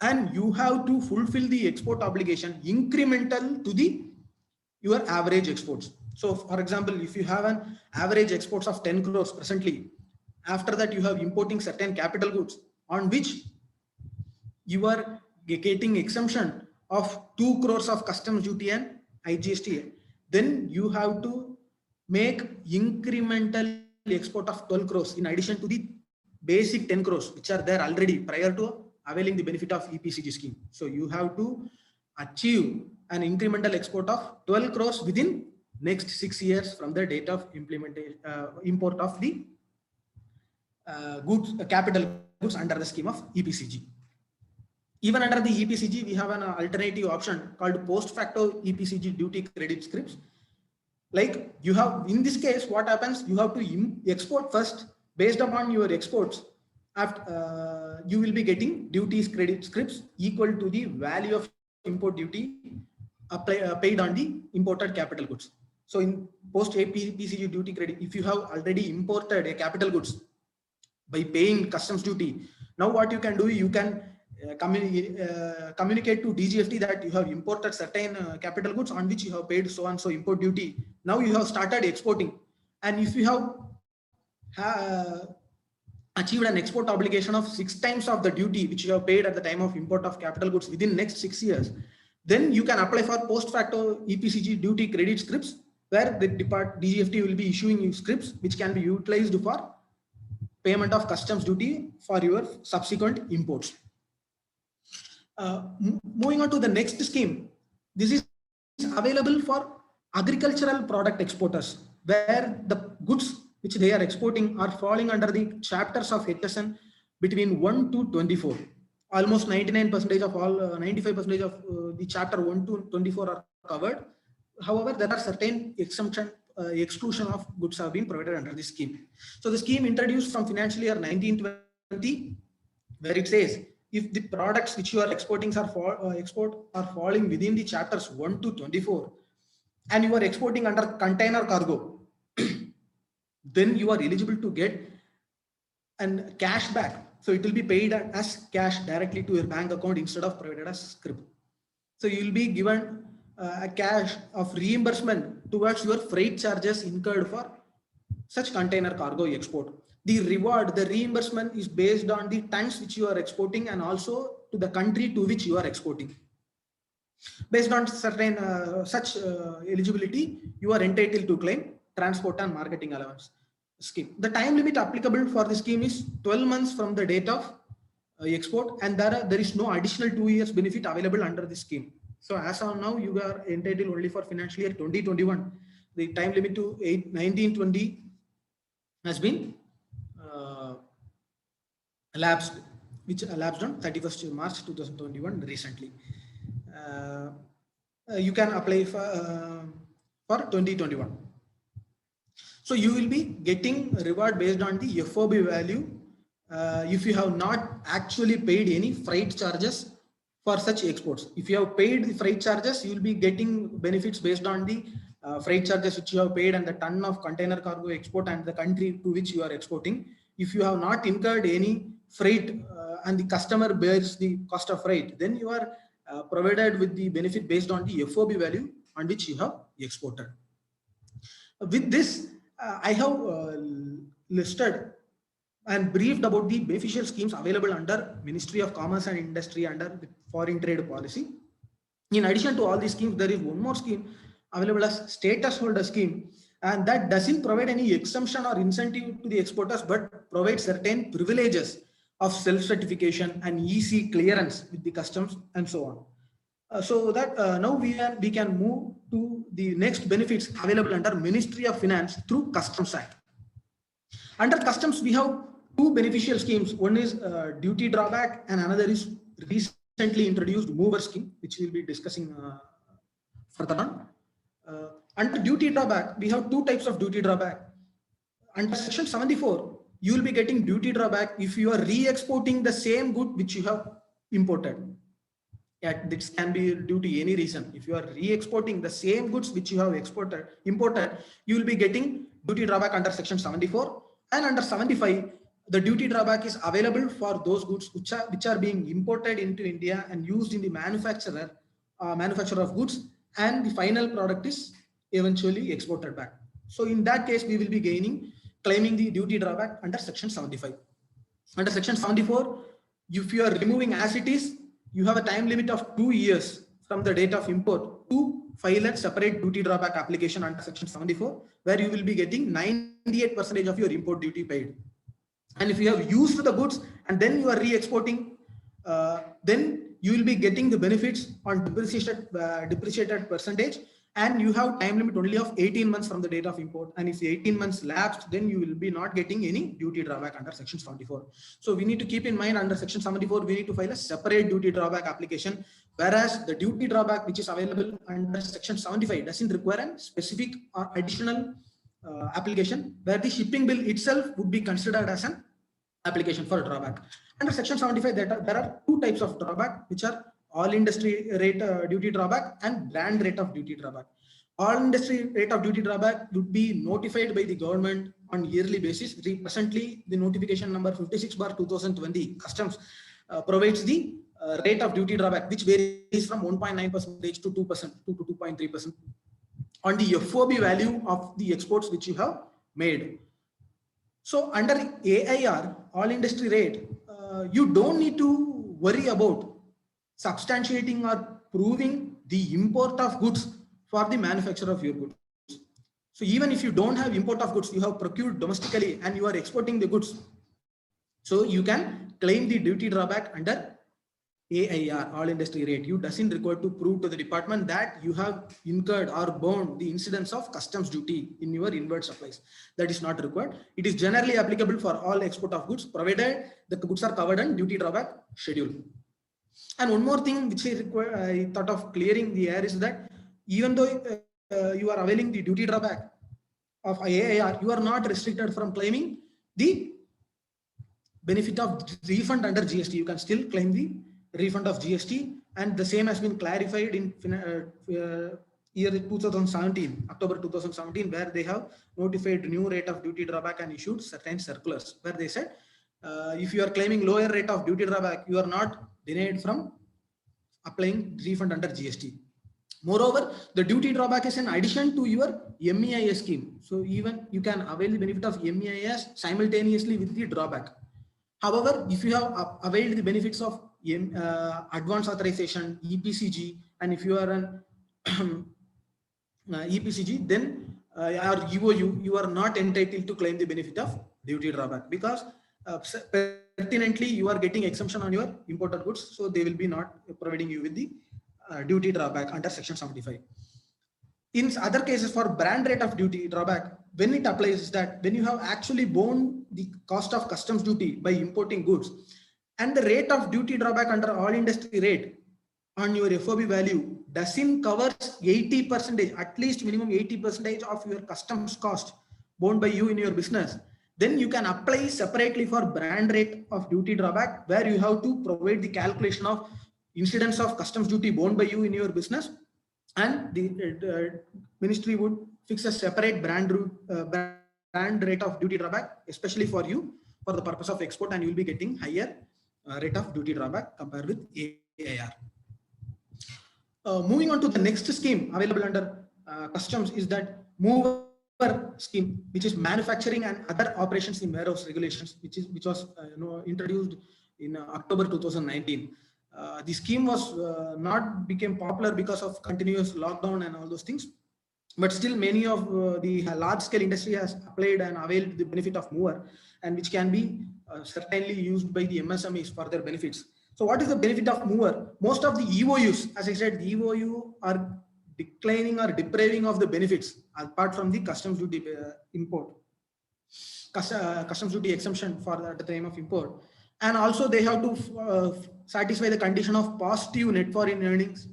And you have to fulfill the export obligation incremental to your average exports. So for example, if you have an average exports of 10 crores presently, after that you have importing certain capital goods on which you are getting exemption of 2 crores of customs duty and IGST, then you have to make incremental export of 12 crores in addition to the basic 10 crores which are there already prior to availing the benefit of EPCG scheme. So you have to achieve an incremental export of 12 crores within next 6 years from the date of implementation, import of the goods, capital goods under the scheme of EPCG. Even under the EPCG, we have an alternative option called post facto EPCG duty credit scripts. Like you have, in this case, what happens? You have to export first. Based upon your exports, after you will be getting duties credit scripts equal to the value of import duty paid on the imported capital goods. So in post EPCG duty credit, if you have already imported a capital goods by paying customs duty, now what you can do, you can communicate to DGFT that you have imported certain capital goods on which you have paid so and so import duty. Now you have started exporting, and if you have achieved an export obligation of 6 times of the duty which you have paid at the time of import of capital goods within next 6 years, then you can apply for post facto EPCG duty credit scripts, where the DGFT will be issuing you scripts which can be utilized for payment of customs duty for your subsequent imports. Moving on to the next scheme, this is available for agricultural product exporters, where the goods which they are exporting are falling under the chapters of HSN between 1 to 24. Almost 99% of all, 95% of the chapter 1 to 24 are covered. However, there are certain exclusion of goods have been provided under this scheme. So the scheme introduced from financial year 1920, where it says if the products which you are exporting are falling within the chapters 1 to 24, and you are exporting under container cargo, then you are eligible to get an cash back. So it will be paid as cash directly to your bank account instead of provided as scrip. So you will be given a cash of reimbursement towards your freight charges incurred for such container cargo export. The reward, the reimbursement is based on the tons which you are exporting and also to the country to which you are exporting. Based on certain such eligibility, you are entitled to claim transport and marketing allowance scheme. The time limit applicable for the scheme is 12 months from the date of export, and there is no additional 2 years benefit available under the scheme. So as of now, you are entitled only for financial year 2021. The time limit to 1920 has been elapsed, which elapsed on 31st March 2021 recently. You can apply for 2021. So you will be getting reward based on the FOB value if you have not actually paid any freight charges for such exports. If you have paid the freight charges, you will be getting benefits based on the freight charges which you have paid and the ton of container cargo export and the country to which you are exporting. If you have not incurred any freight and the customer bears the cost of freight, then you are provided with the benefit based on the FOB value on which you have exported. With this, I have listed and briefed about the beneficial schemes available under Ministry of Commerce and Industry under the Foreign Trade Policy. In addition to all these schemes, there is one more scheme available as status holder scheme, and that doesn't provide any exemption or incentive to the exporters, but provides certain privileges of self-certification and EC clearance with the customs and so on. So that now we can move to the next benefits available under Ministry of Finance through Customs Act. Under Customs, we have two beneficial schemes. One is duty drawback and another is recently introduced mover scheme, which we'll be discussing further on. Under duty drawback, we have two types of duty drawback. Under Section 74, you will be getting duty drawback if you are re-exporting the same good which you have imported. Yeah, this can be due to any reason. If you are re-exporting the same goods which you have imported, you will be getting duty drawback under Section 74. And under 75, the duty drawback is available for those goods which are being imported into India and used in the manufacture of goods, and the final product is eventually exported back. So in that case, we will be claiming the duty drawback under Section 75. Under Section 74, if you are removing as it is, you have a time limit of 2 years from the date of import to file a separate duty drawback application under Section 74, where you will be getting 98% of your import duty paid. And if you have used the goods and then you are re-exporting, then you will be getting the benefits on depreciated percentage, and you have time limit only of 18 months from the date of import. And if the 18 months lapsed, then you will be not getting any duty drawback under Section 74. So we need to keep in mind under Section 74, we need to file a separate duty drawback application, whereas the duty drawback which is available under Section 75 doesn't require a specific or additional application, where the shipping bill itself would be considered as an application for drawback. Under Section 75, there are two types of drawback, which are all industry rate duty drawback and brand rate of duty drawback. All industry rate of duty drawback would be notified by the government on yearly basis. Presently, the notification number 56/2020 Customs provides the rate of duty drawback, which varies from 1.9% to 2% to 2.3% on the FOB value of the exports which you have made. So under AIR, all industry rate, you don't need to worry about substantiating or proving the import of goods for the manufacture of your goods. So even if you don't have import of goods, you have procured domestically and you are exporting the goods, so you can claim the duty drawback under AIR, all industry rate, you doesn't require to prove to the department that you have incurred or borne the incidence of customs duty in your inward supplies. That is not required. It is generally applicable for all export of goods, provided the goods are covered in duty drawback schedule. And one more thing which I thought of clearing the air is that even though you are availing the duty drawback of AIR, you are not restricted from claiming the benefit of refund under GST. You can still claim the refund of GST, and the same has been clarified in year 2017, October 2017, where they have notified new rate of duty drawback and issued certain circulars where they said if you are claiming lower rate of duty drawback, you are not denied from applying refund under GST. Moreover, the duty drawback is in addition to your MEIS scheme. So even you can avail the benefit of MEIS simultaneously with the drawback. However, if you have availed the benefits of advance authorization, EPCG, and if you are an EPCG, then or EOU, you are not entitled to claim the benefit of duty drawback, because pertinently you are getting exemption on your imported goods, so they will be not providing you with the duty drawback under section 75. In other cases, for brand rate of duty drawback, when it applies is that when you have actually borne the cost of customs duty by importing goods, and the rate of duty drawback under all industry rate on your FOB value doesn't cover 80%, at least minimum 80% of your customs cost borne by you in your business, then you can apply separately for brand rate of duty drawback, where you have to provide the calculation of incidence of customs duty borne by you in your business, and the ministry would fix a separate brand rate of duty drawback, especially for you for the purpose of export, and you will be getting higher rate of duty drawback compared with AIR. Moving on to the next scheme available under customs is that mover scheme, which is manufacturing and other operations in warehouse regulations, which was introduced in October 2019. The scheme was not became popular because of continuous lockdown and all those things, but still many of the large scale industry has applied and availed the benefit of mover, and which can be certainly used by the MSMEs for their benefits. So what is the benefit of mover? Most of the EOUs, as I said, the EOU are declining or depriving of the benefits apart from the customs duty import, customs duty exemption for at the time of import. And also they have to satisfy the condition of positive net foreign earnings,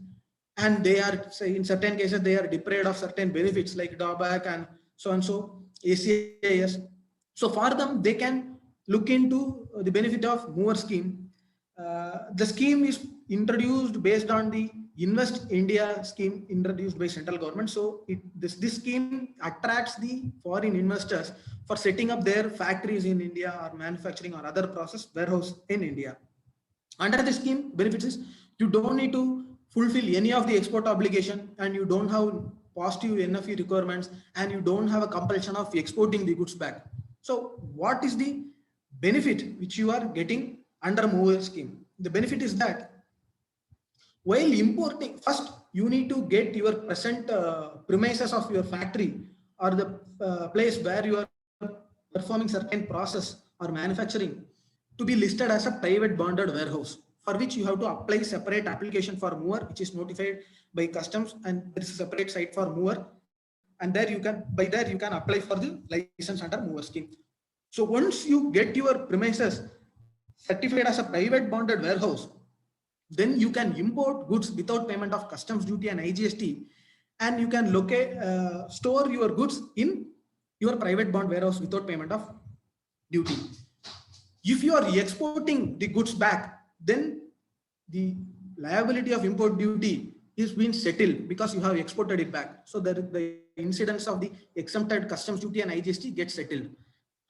and they are, say, in certain cases they are deprived of certain benefits like drawback and so ACIS. So for them, they can look into the benefit of mover scheme. The scheme is introduced based on the Invest India scheme introduced by central government. So this scheme attracts the foreign investors for setting up their factories in India or manufacturing or other process warehouse in India. Under the scheme, benefits is you don't need to fulfill any of the export obligation, and you don't have positive NFE requirements, and you don't have a compulsion of exporting the goods back. So what is the benefit which you are getting under mover scheme? The benefit is that while importing, first you need to get your present premises of your factory or the place where you are performing certain process or manufacturing to be listed as a private bonded warehouse, for which you have to apply separate application for mover, which is notified by customs, and there is a separate site for mover, and there you can, by there you can apply for the license under mover scheme. So once you get your premises certified as a private bonded warehouse, then you can import goods without payment of customs duty and IGST, and you can store your goods in your private bond warehouse without payment of duty. If you are exporting the goods back, then the liability of import duty is being settled because you have exported it back. So that the incidence of the exempted customs duty and IGST gets settled.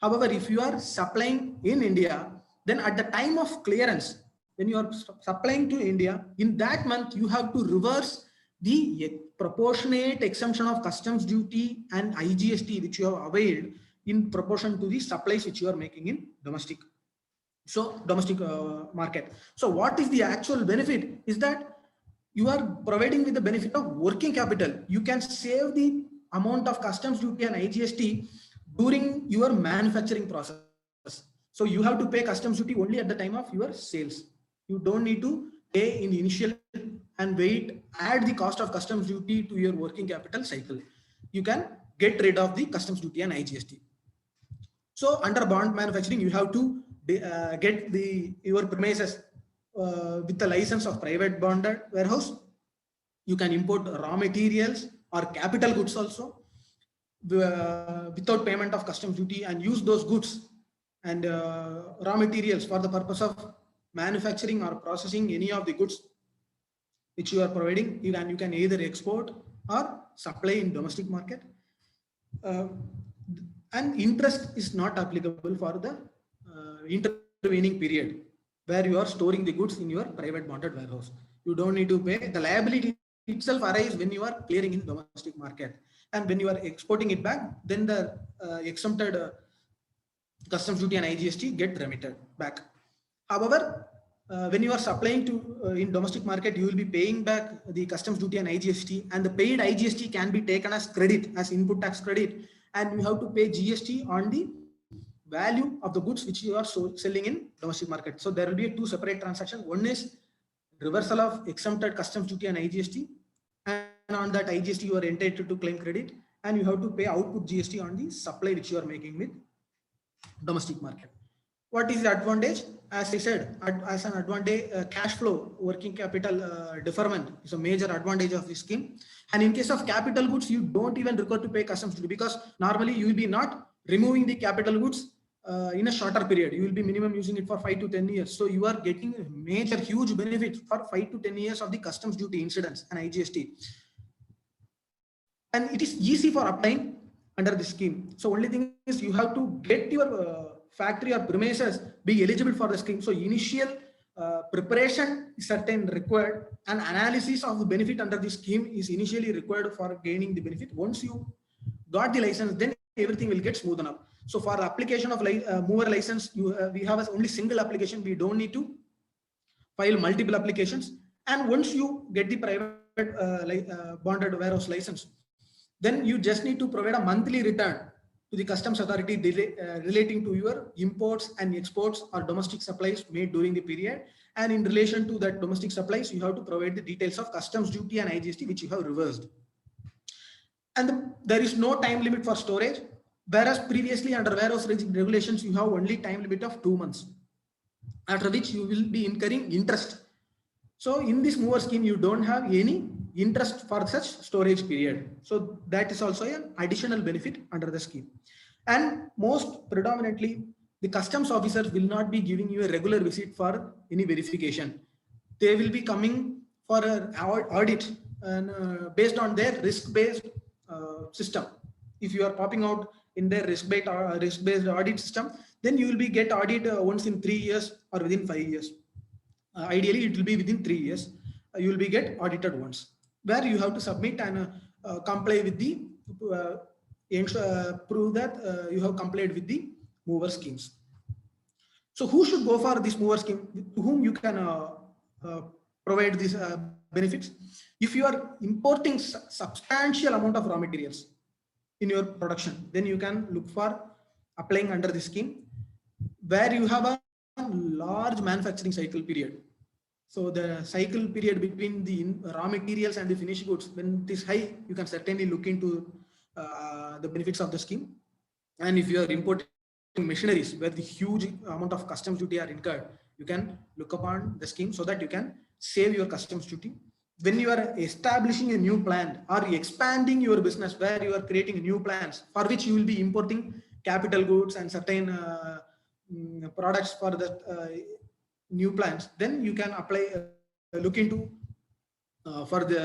However, if you are supplying in India, then at the time of clearance, when you are supplying to India, in that month, you have to reverse the proportionate exemption of customs duty and IGST, which you have availed in proportion to the supplies which you are making in domestic. So domestic market. So what is the actual benefit is that you are providing with the benefit of working capital. You can save the amount of customs duty and IGST during your manufacturing process. So you have to pay customs duty only at the time of your sales. You don't need to pay in initial and wait, add the cost of customs duty to your working capital cycle. You can get rid of the customs duty and IGST. So under bond manufacturing, you have to get your premises with the license of private bonded warehouse. You can import raw materials or capital goods also without payment of customs duty, and use those goods and raw materials for the purpose of manufacturing or processing any of the goods which you are providing. You can either export or supply in domestic market. And interest is not applicable for the intervening period where you are storing the goods in your private bonded warehouse. You don't need to pay. The liability itself arises when you are clearing in domestic market, and when you are exporting it back, then the exempted customs duty and IGST get remitted back. However, when you are supplying to in domestic market, you will be paying back the customs duty and IGST, and the paid IGST can be taken as credit, as input tax credit, and you have to pay GST on the value of the goods which you are selling in domestic market. So there will be two separate transactions. One is reversal of exempted customs duty and IGST, and on that IGST you are entitled to claim credit, and you have to pay output GST on the supply which you are making with domestic market. What is the advantage? As I said, as an advantage, cash flow, working capital deferment is a major advantage of this scheme. And in case of capital goods, you don't even require to pay customs duty, because normally you will be not removing the capital goods in a shorter period. You will be minimum using it for 5 to 10 years. So you are getting a major huge benefit for 5 to 10 years of the customs duty incidence and IGST. And it is easy for applying under the scheme. So only thing is you have to get your factory or premises be eligible for the scheme. So initial preparation is certain required, and analysis of the benefit under the scheme is initially required for gaining the benefit. Once you got the license, then everything will get smoothened up. So for the application of mover license, we have only single application. We don't need to file multiple applications. And once you get the private bonded warehouse license, then you just need to provide a monthly return to the customs authority relating to your imports and exports or domestic supplies made during the period. And in relation to that domestic supplies, you have to provide the details of customs duty and IGST which you have reversed. And there is no time limit for storage, whereas previously under warehouse regulations, you have only time limit of 2 months, after which you will be incurring interest. So in this mover scheme, you don't have any interest for such storage period. So that is also an additional benefit under the scheme. And most predominantly, the customs officers will not be giving you a regular visit for any verification. They will be coming for an audit and based on their risk-based system. If you are popping out in their risk-based audit system, then you will be get audit once in 3 years or within 5 years. Ideally, it will be within 3 years. You will be get audited once, where you have to submit and comply with the prove that you have complied with the mover schemes. So who should go for this mover scheme? To whom you can provide these benefits? If you are importing substantial amount of raw materials in your production, then you can look for applying under the scheme, where you have a large manufacturing cycle period. So the cycle period between the raw materials and the finished goods, when it is high, you can certainly look into the benefits of the scheme. And if you are importing machineries where the huge amount of customs duty are incurred, you can look upon the scheme so that you can save your customs duty. When you are establishing a new plant or expanding your business, where you are creating new plants for which you will be importing capital goods and certain products for the new plants, then you can apply, look into for the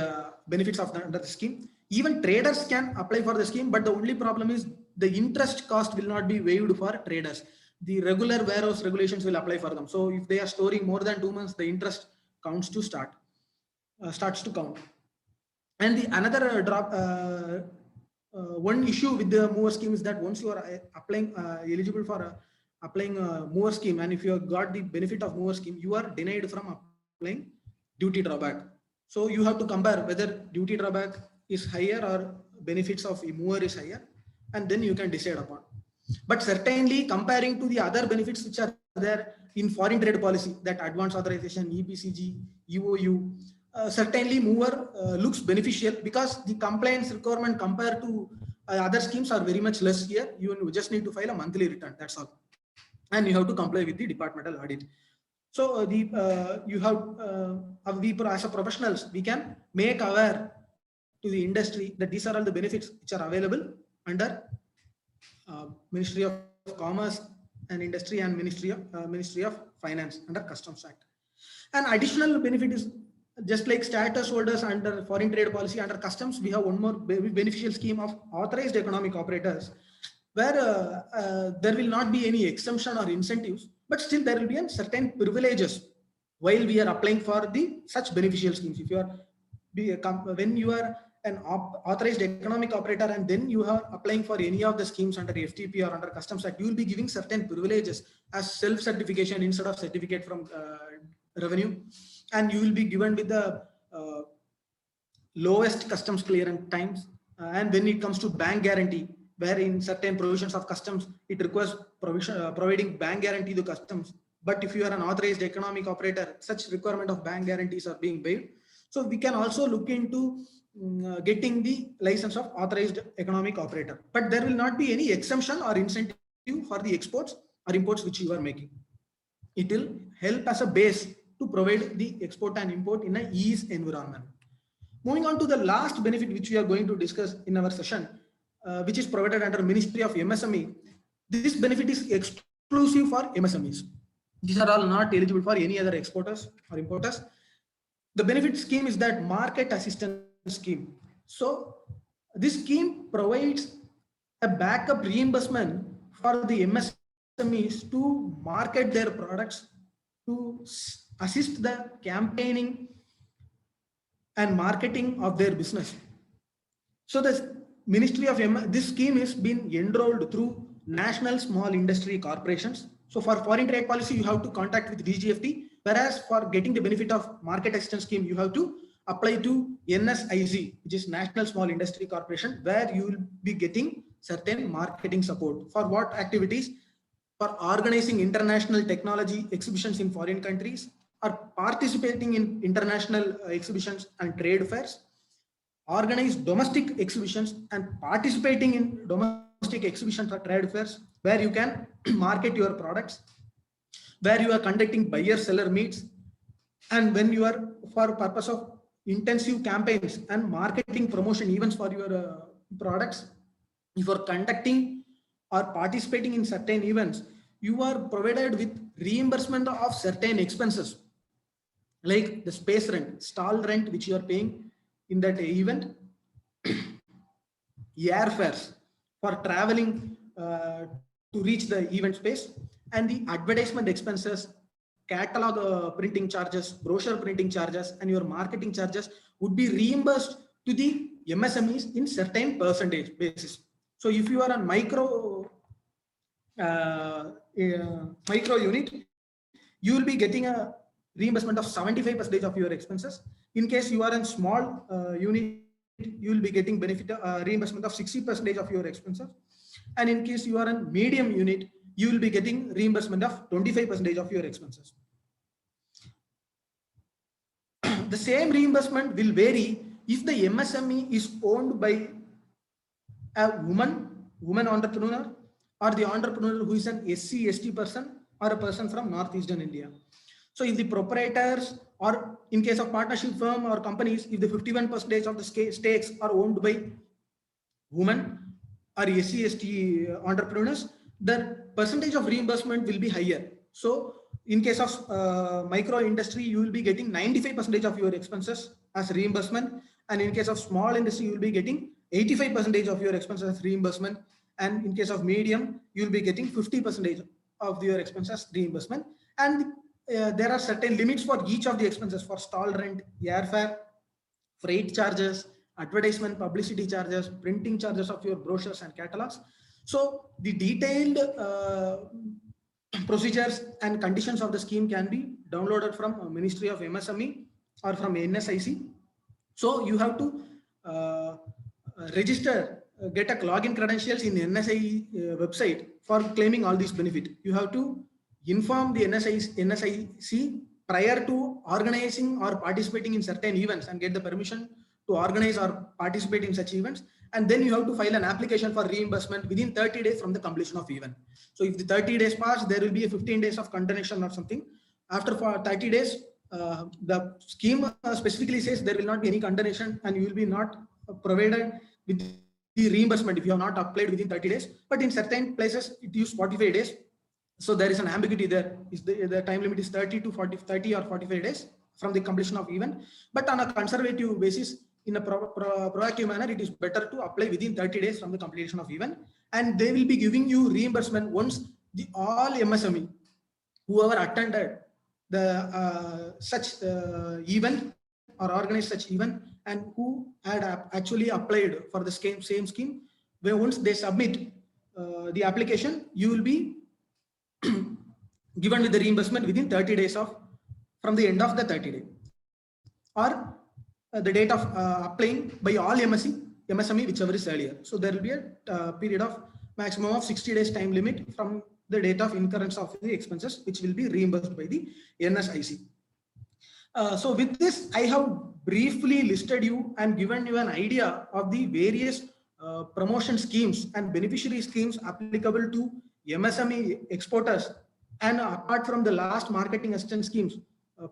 benefits of under the scheme. Even traders can apply for the scheme, but the only problem is the interest cost will not be waived for traders. The regular warehouse regulations will apply for them. So if they are storing more than 2 months, the interest counts to starts to count. And the another one issue with the mover scheme is that once you are applying eligible for applying a mover scheme, and if you have got the benefit of mover scheme, you are denied from applying duty drawback. So you have to compare whether duty drawback is higher or benefits of a mover is higher, and then you can decide upon. But certainly comparing to the other benefits which are there, in foreign trade policy, that advance authorization, EPCG, EOU, certainly mover looks beneficial because the compliance requirement compared to other schemes are very much less here. You just need to file a monthly return, that's all. And you have to comply with the departmental audit. So you have, we as a professionals, we can make aware to the industry that these are all the benefits which are available under Ministry of Commerce and Industry and Ministry of Finance under Customs Act. An additional benefit is just like status holders under foreign trade policy under customs, we have one more beneficial scheme of authorized economic operators, where there will not be any exemption or incentives, but still there will be certain privileges while we are applying for the such beneficial schemes. If you are when you are an authorized economic operator and then you are applying for any of the schemes under FTP or under Customs Act, you will be giving certain privileges as self-certification instead of certificate from revenue, and you will be given with the lowest customs clearance times. And when it comes to bank guarantee, where in certain provisions of customs, it requires providing bank guarantee to customs. But if you are an authorized economic operator, such requirement of bank guarantees are being waived. So we can also look into getting the license of authorized economic operator, but there will not be any exemption or incentive for the exports or imports which you are making. It will help as a base to provide the export and import in an ease environment. Moving on to the last benefit which we are going to discuss in our session, which is provided under Ministry of MSME. This benefit is exclusive for MSMEs. These are all not eligible for any other exporters or importers. The benefit scheme is that market assistance scheme. So this scheme provides a backup reimbursement for the MSMEs to market their products, to assist the campaigning and marketing of their business. So the Ministry of this scheme is been enrolled through National Small Industry Corporations. So for foreign trade policy, you have to contact with DGFT, whereas for getting the benefit of market assistance scheme, you have to apply to NSIC, which is National Small Industry Corporation, where you will be getting certain marketing support. For what activities? For organizing international technology exhibitions in foreign countries, or participating in international exhibitions and trade fairs, organize domestic exhibitions and participating in domestic exhibitions or trade fairs, where you can market your products, where you are conducting buyer-seller meets, and when you are for purpose of intensive campaigns and marketing promotion events for your products, if you are conducting or participating in certain events, you are provided with reimbursement of certain expenses, like the space rent, stall rent, which you are paying in that event, airfares for traveling to reach the event space, and the advertisement expenses, catalog printing charges, brochure printing charges, and your marketing charges would be reimbursed to the MSMEs in certain percentage basis. So if you are a micro unit, you will be getting a reimbursement of 75% of your expenses. In case you are in small unit, you will be getting benefit reimbursement of 60% of your expenses. And in case you are in medium unit, you will be getting reimbursement of 25% of your expenses. The same reimbursement will vary if the MSME is owned by a woman entrepreneur, or the entrepreneur who is an SC/ST person, or a person from Northeastern India. So if the proprietors, or in case of partnership firm or companies, if the 51% of the stakes are owned by women or SC/ST entrepreneurs, the percentage of reimbursement will be higher. So in case of micro industry, you will be getting 95% of your expenses as reimbursement. And in case of small industry, you will be getting 85% of your expenses as reimbursement. And in case of medium, you will be getting 50% of your expenses reimbursement. And there are certain limits for each of the expenses, for stall rent, airfare, freight charges, advertisement, publicity charges, printing charges of your brochures and catalogs. So the detailed procedures and conditions of the scheme can be downloaded from Ministry of MSME or from NSIC. So you have to register, get a login credentials in NSI website for claiming all these benefits. You have to inform the NSIC prior to organizing or participating in certain events and get the permission to organize or participate in such events. And then you have to file an application for reimbursement within 30 days from the completion of event. So if the 30 days pass, there will be a 15 days of continuation or something. After 30 days, the scheme specifically says there will not be any continuation and you will be not provided with the reimbursement if you have not applied within 30 days. But in certain places, it uses 45 days. So there is an ambiguity there. Is the time limit is 30 or 45 days from the completion of event. But on a conservative basis, in a proactive manner, it is better to apply within 30 days from the completion of event. And they will be giving you reimbursement once all MSME, whoever attended the such event or organized such event and who had actually applied for the same scheme, where once they submit the application, you will be given with the reimbursement within 30 days from the end of the 30 day or the date of applying by all MSME, whichever is earlier. So there will be a period of maximum of 60 days time limit from the date of incurrence of the expenses, which will be reimbursed by the NSIC. So with this, I have briefly listed you and given you an idea of the various promotion schemes and beneficiary schemes applicable to MSME exporters. And apart from the last marketing assistance schemes,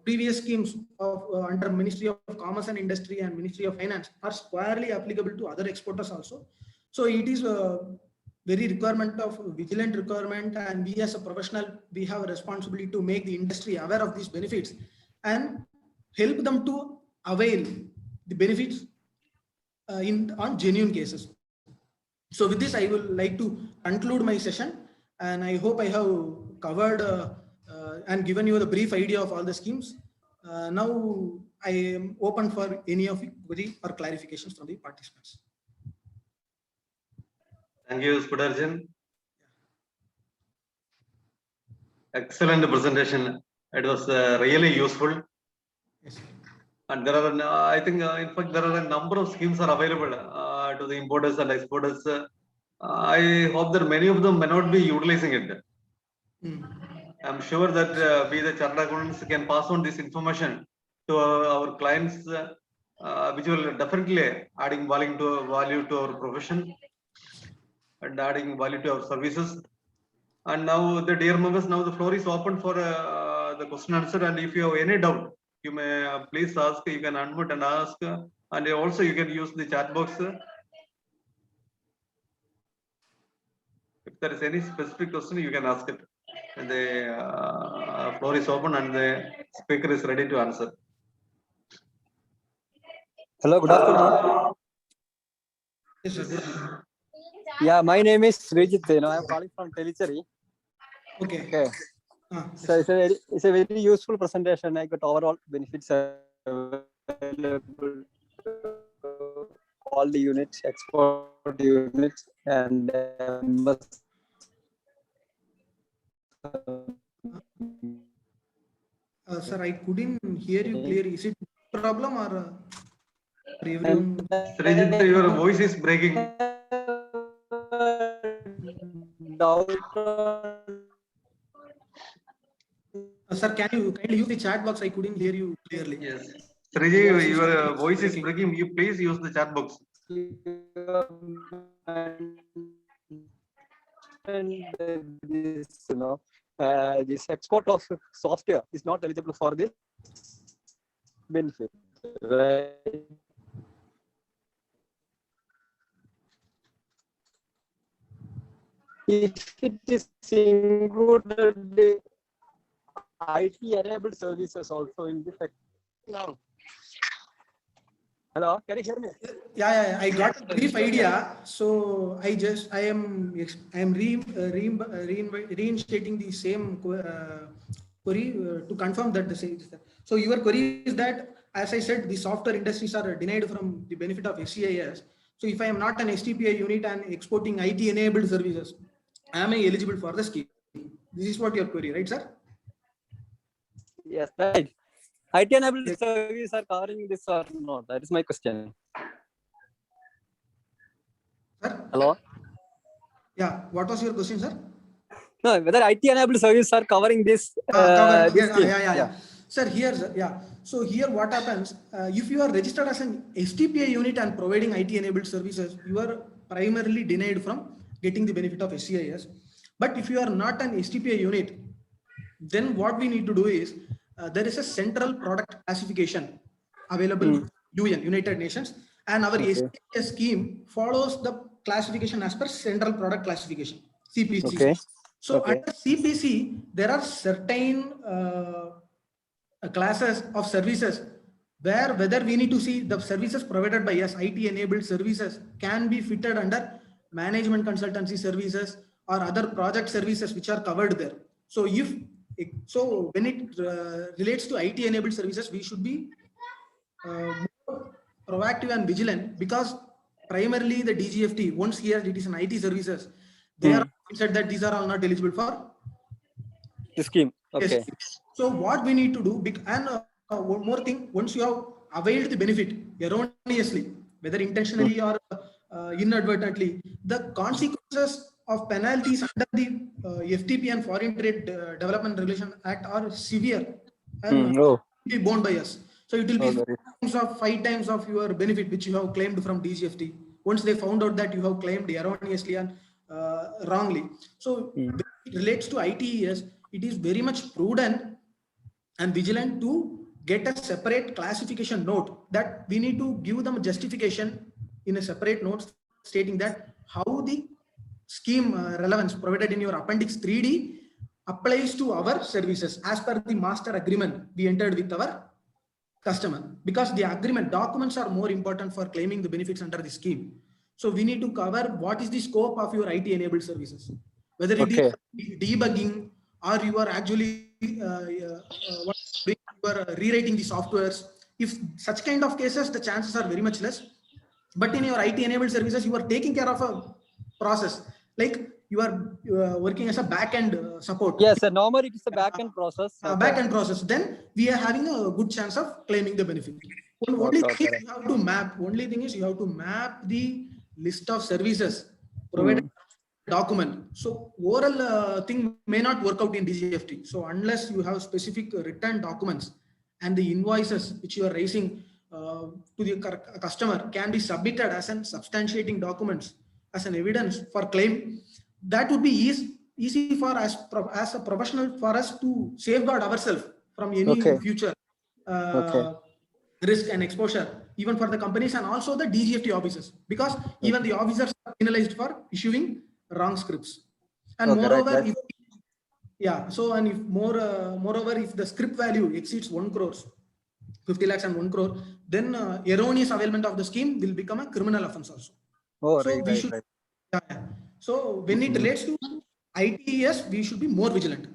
previous schemes of under Ministry of Commerce and Industry and Ministry of Finance are squarely applicable to other exporters also. So it is a very requirement of vigilant requirement, and we as a professional, we have a responsibility to make the industry aware of these benefits and help them to avail the benefits on genuine cases. So with this, I would like to conclude my session, and I hope I have covered and given you the brief idea of all the schemes. Now I am open for any of you query or clarifications from the participants. Thank you, Spudarjan. Excellent presentation. It was really useful. Yes. And there are, I think, in fact, there are a number of schemes are available to the importers and exporters. I hope that many of them may not be utilizing it. I'm sure that we, the chartered accountants, can pass on this information to our clients, which will definitely adding value to our profession and adding value to our services. And now, the dear members, now the floor is open for the question answer. And if you have any doubt, you may please ask. You can unmute and ask, and also you can use the chat box. If there is any specific question, you can ask it. And the floor is open, and the speaker is ready to answer. Hello, good afternoon. Yes, sir. Yeah, my name is Srijit. I'm calling from Telicheri. Okay. So it's a very useful presentation. I got overall benefits available to all the units, export units, and Sir, I couldn't hear you clearly. Is it a problem or everyone? Srijit, your voice is breaking. Sir, can you kindly use the chat box? I couldn't hear you clearly. Yes. Srijit, your voice is breaking. You please use the chat box. This export of software is not eligible for this benefit, right? If it is included the IT enabled services also in this. No. Hello, can you hear me? Yeah, I got a brief idea. So I am reinstating the same query to confirm that the same. So your query is that, as I said, the software industries are denied from the benefit of SCIS. So if I am not an STPI unit and exporting IT enabled services, am I eligible for the scheme? This is what your query, right, sir? Yes, right. IT enabled services are covering this or not? That is my question. Sir? Hello? Yeah, what was your question, sir? No, whether IT enabled services are covering this. Covered. This scheme. Yeah. Sir, here, yeah. So here what happens, if you are registered as an STPA unit and providing IT enabled services, you are primarily denied from getting the benefit of SCIS. But if you are not an STPA unit, then what we need to do is, there is a central product classification available UN, United Nations, and our SCIS scheme follows the classification as per central product classification, CPC. Okay. So under CPC, there are certain classes of services where whether we need to see the services provided by us, IT enabled services, can be fitted under management consultancy services or other project services which are covered there. So when it relates to IT enabled services, we should be more proactive and vigilant, because primarily the DGFT, once here it is an IT services, they are said that these are all not eligible for The scheme. Okay. So what we need to do, and one more thing, once you have availed the benefit erroneously, whether intentionally or inadvertently, the consequences of penalties under the FTP and Foreign Trade Development Regulation Act are severe and be borne by us. So it will be 5 times of your benefit which you have claimed from DGFT. Once they found out that you have claimed erroneously and wrongly. So when it relates to ITES, it is very much prudent and vigilant to get a separate classification note, that we need to give them a justification in a separate note stating that how the scheme relevance provided in your appendix 3D applies to our services as per the master agreement we entered with our customer, because the agreement documents are more important for claiming the benefits under the scheme. So we need to cover what is the scope of your IT enabled services, whether it is debugging or you are actually you are rewriting the softwares. If such kind of cases, the chances are very much less. But in your IT enabled services, you are taking care of a process, like you are working as a back-end support. Yes, sir. Normally it is a back-end process. Back-end process. Then we are having a good chance of claiming the benefit. Only thing is you have to map. Only thing is you have to map the list of services provided document. So oral thing may not work out in DGFT. So unless you have specific written documents and the invoices which you are raising to the customer can be submitted as an substantiating documents as an evidence for claim, that would be easy for us as a professional for us to safeguard ourselves from any future risk and exposure, even for the companies and also the DGFT officers, because even the officers are penalized for issuing wrong scripts. And moreover, moreover, if the script value exceeds 1 crore, 50 lakhs and 1 crore, then erroneous availment of the scheme will become a criminal offense also. So when it relates to ITES, we should be more vigilant.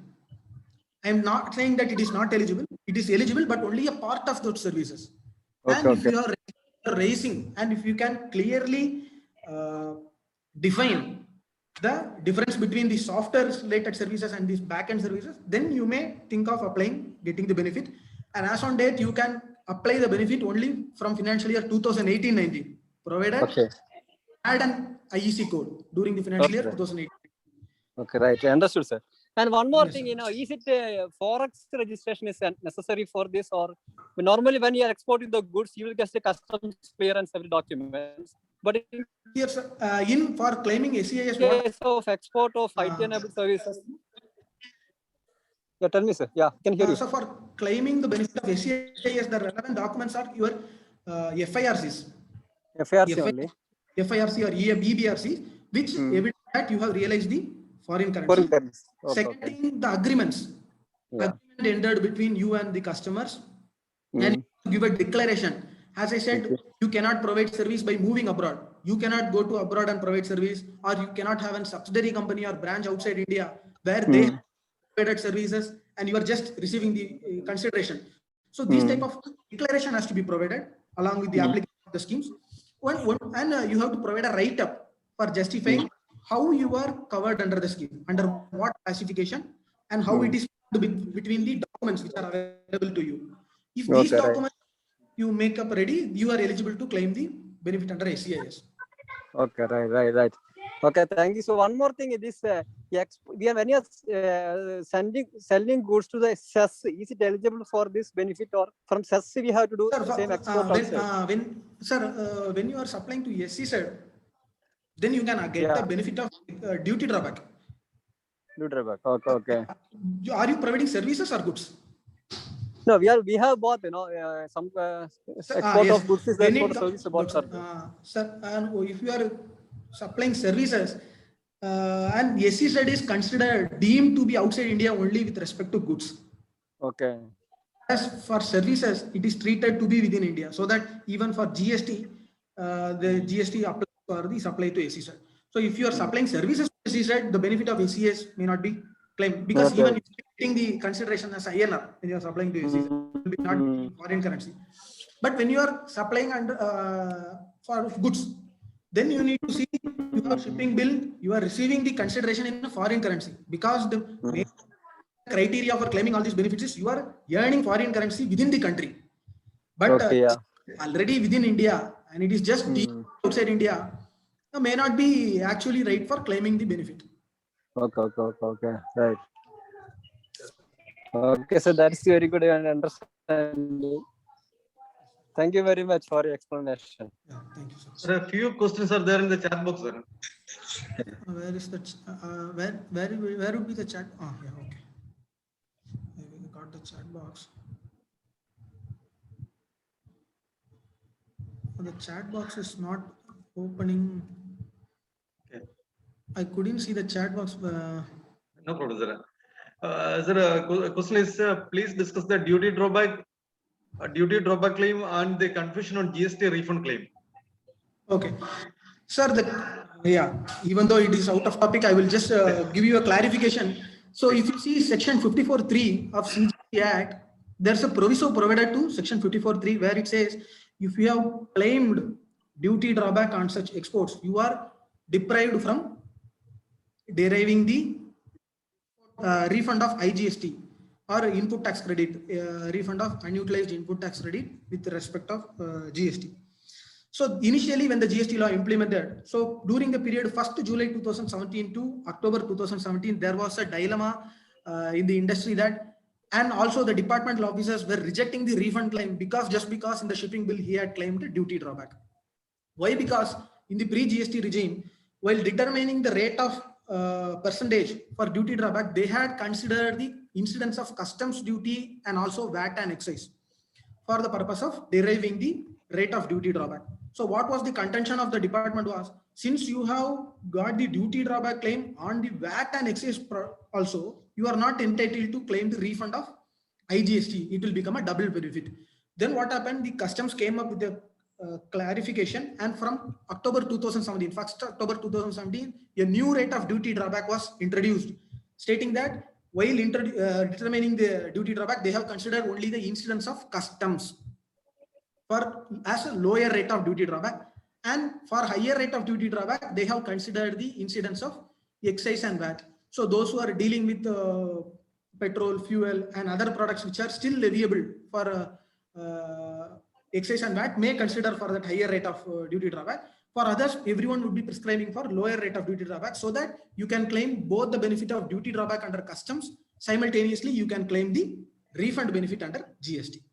I am not saying that it is not eligible. It is eligible, but only a part of those services. And if you are raising, and if you can clearly define the difference between the software related services and these back-end services, then you may think of getting the benefit. And as on date, you can apply the benefit only from financial year 2018-19, provided add an IEC code during the financial year 2018. Okay, right. Understood, sir. And one more thing, is it Forex registration is necessary for this, or normally when you are exporting the goods, you will get the customs clearance every documents. But here, sir, for claiming SCIS, case of export of IT enabled services. Yeah, tell me, sir. Yeah, can hear you. So for claiming the benefit of SCIS, the relevant documents are your FIRCs. FIRC only. FIRC or EBRC, which evidence that you have realized the foreign currency. Second thing, the agreements. Agreement entered between you and the customers. And give a declaration. As I said, you cannot provide service by moving abroad. You cannot go to abroad and provide service, or you cannot have a subsidiary company or branch outside India where they provided services and you are just receiving the consideration. So these type of declaration has to be provided along with the application of the schemes. And you have to provide a write-up for justifying how you are covered under the scheme, under what classification, and how it is between the documents which are available to you. If these documents you make up ready, you are eligible to claim the benefit under SCIS. Okay, right. Okay, thank you. So one more thing is this when you are selling goods to the cess, is it eligible for this benefit, or from cess we have to do Sir, the same export also? when you are supplying to SEZ, then you can get the benefit of duty drawback. Duty drawback. Okay. Are you providing services or goods? No, we have both. Some export Yes. of goods is the When export it of service about service. Sir, and if you are supplying services and SEZ is considered deemed to be outside India only with respect to goods. Okay. As for services, it is treated to be within India, so that even for GST, the GST applies for the supply to SEZ. So if you are supplying services to SEZ, the benefit of SES may not be claimed, because even if you are getting the consideration as INR when you are supplying to SEZ, it will be not in foreign currency. But when you are supplying under for goods, then you need to see your shipping bill, you are receiving the consideration in a foreign currency, because the main criteria for claiming all these benefits is you are earning foreign currency within the country. But already within India, and it is just outside India, may not be actually right for claiming the benefit. Okay. Right. Okay, so that's very good understanding. Thank you very much for your explanation. Yeah, thank you, sir. Sir, a few questions are there in the chat box, sir. Where is the where would be the chat? Oh, yeah, okay. I got the chat box. The chat box is not opening. Okay. I couldn't see the chat box. No problem, sir. Sir, question is, please discuss the duty drawback claim and the confusion on GST refund claim. Okay, sir. Even though it is out of topic, I will just give you a clarification. So if you see section 54(3) of CGT Act, there's a proviso provided to section 54(3) where it says if you have claimed duty drawback on such exports, you are deprived from deriving the refund of IGST or input tax credit, refund of unutilized input tax credit with respect of GST. So initially when the GST law implemented, so during the period 1st July 2017 to October 2017, there was a dilemma in the industry that, and also the departmental officers were rejecting the refund claim just because in the shipping bill he had claimed duty drawback. Why? Because in the pre-GST regime, while determining the rate of percentage for duty drawback, they had considered the incidence of customs duty and also VAT and excise for the purpose of deriving the rate of duty drawback. So what was the contention of the department was, since you have got the duty drawback claim on the VAT and excise also, you are not entitled to claim the refund of IGST. It will become a double benefit. Then what happened? The customs came up with a clarification, and from October 2017, 1st October 2017, a new rate of duty drawback was introduced, stating that while determining the duty drawback, they have considered only the incidence of customs as a lower rate of duty drawback, and for higher rate of duty drawback, they have considered the incidence of excise and VAT. So those who are dealing with petrol, fuel, and other products which are still leviable for excise and VAT may consider for that higher rate of duty drawback. For others, everyone would be prescribing for lower rate of duty drawback, so that you can claim both the benefit of duty drawback under customs. Simultaneously, you can claim the refund benefit under GST.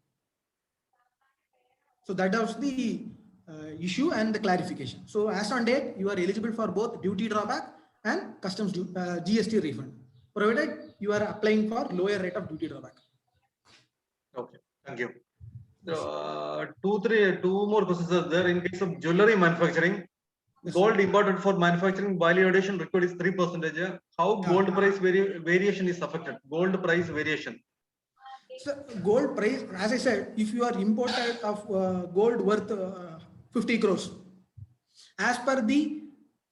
So that was the issue and the clarification. So as on date, you are eligible for both duty drawback and customs GST refund, provided you are applying for lower rate of duty drawback. Okay, thank you. Two more questions are there. In case of jewelry manufacturing, gold imported for manufacturing value addition required is 3%. How gold price variation is affected? Gold price variation. So gold price, as I said, if you are imported of gold worth 50 crores, as per the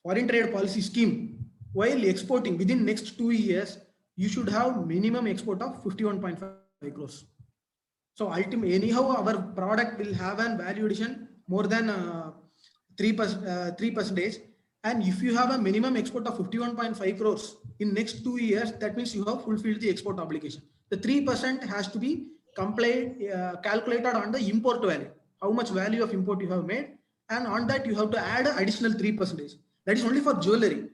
foreign trade policy scheme, while exporting within next 2 years, you should have minimum export of 51.5 crores. So ultimately, anyhow, our product will have an value addition more than 3%. And if you have a minimum export of 51.5 crores in next 2 years, that means you have fulfilled the export obligation. The 3% has to be calculated on the import value, how much value of import you have made, and on that you have to add an additional 3%. That is only for jewelry.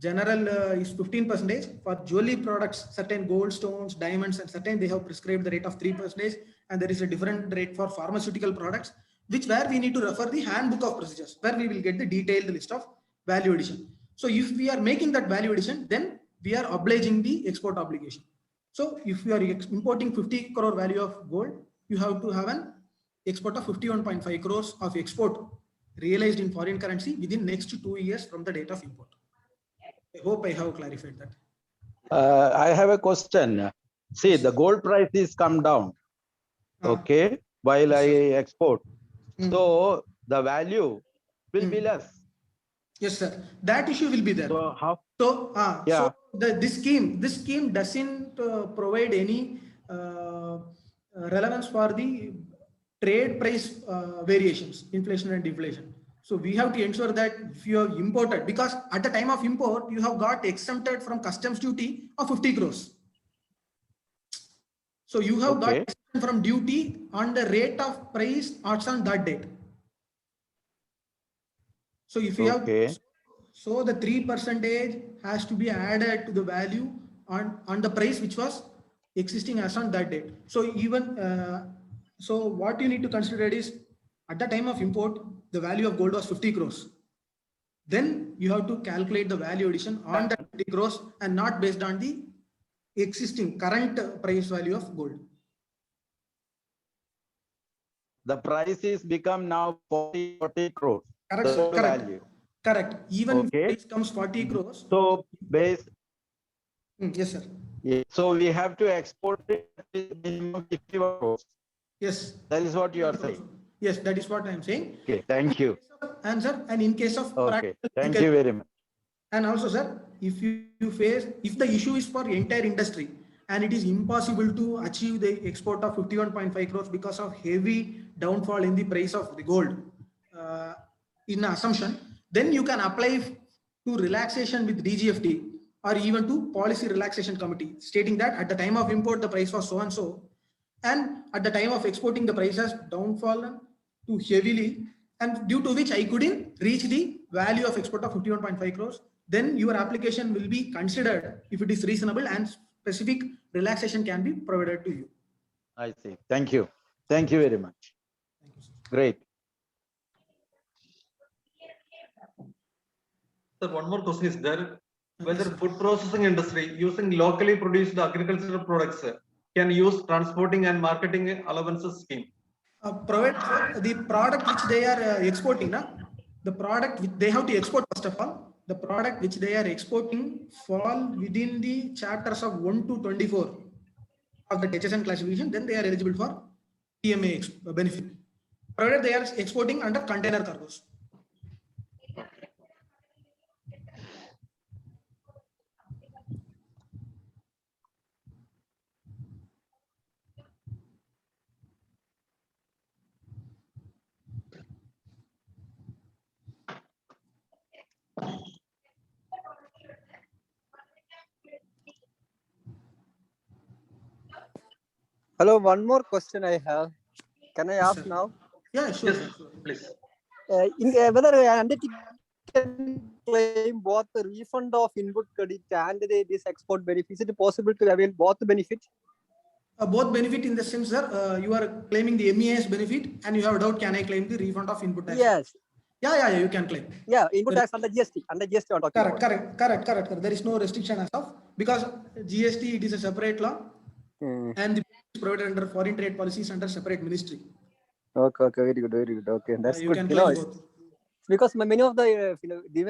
General is 15%. For jewelry products, certain gold, stones, diamonds, and certain they have prescribed the rate of 3%. And there is a different rate for pharmaceutical products, which where we need to refer the handbook of procedures, where we will get the detailed list of value addition. So if we are making that value addition, then we are obliging the export obligation. So if you are importing 50 crore value of gold, you have to have an export of 51.5 crores of export realized in foreign currency within next 2 years from the date of import. I hope I have clarified that. I have a question. See, the gold price is come down, okay, while I export. So the value will be less. Yes, sir. That issue will be there. So how? So, Yeah. so this scheme doesn't provide any relevance for the trade price variations, inflation and deflation. So we have to ensure that if you have imported, because at the time of import, you have got exempted from customs duty of 50 crores. So you have got exemption from duty on the rate of price on that date. So if you have, so the 3% has to be added to the value on the price which was existing as on that date. So even, so what you need to consider is at the time of import, the value of gold was 50 crores. Then you have to calculate the value addition on that 50 crores and not based on the existing current price value of gold. The price is become now 40 crores. Correct, The correct. value. Correct. Even if price comes 40 crores. So base. Yes, sir. Yeah. So we have to export it minimum 50 crores. Yes. That is what you are saying. Yes, that is what I am saying. Okay, thank you. And sir, and in case of Thank you very much. And also, sir, if if the issue is for entire industry and it is impossible to achieve the export of 51.5 crores because of heavy downfall in the price of the gold, in assumption, then you can apply to relaxation with DGFT or even to policy relaxation committee, stating that at the time of import the price was so and so, and at the time of exporting the price has downfallen too heavily, and due to which I couldn't reach the value of export of 51.5 crores, then your application will be considered if it is reasonable and specific relaxation can be provided to you. I see. Thank you. Thank you very much. Thank you, sir. Great. Sir, one more question is there. Whether food processing industry using locally produced agricultural products can use transporting and marketing allowances scheme? Provide the product which they are exporting, the product which they have to export first of all, the product which they are exporting fall within the chapters of 1 to 24 of the HSN classification, then they are eligible for PMA benefit, provided they are exporting under container cargoes. Hello, one more question I have. Can I ask now? Yeah, sure. Yes, please. Whether entity can claim both the refund of input credit and this export benefit, is it possible to avail both the benefits? Both benefit in the sense that you are claiming the MEIS benefit and you have a doubt, can I claim the refund of input tax? Yes. Yeah, you can claim. Yeah, input tax under GST. Under GST I'm talking about. Correct. There is no restriction as of, because GST, it is a separate law and the provided under foreign trade policies under separate ministry. Okay, very good. Okay, that's You good. can You know, claim both. because many of the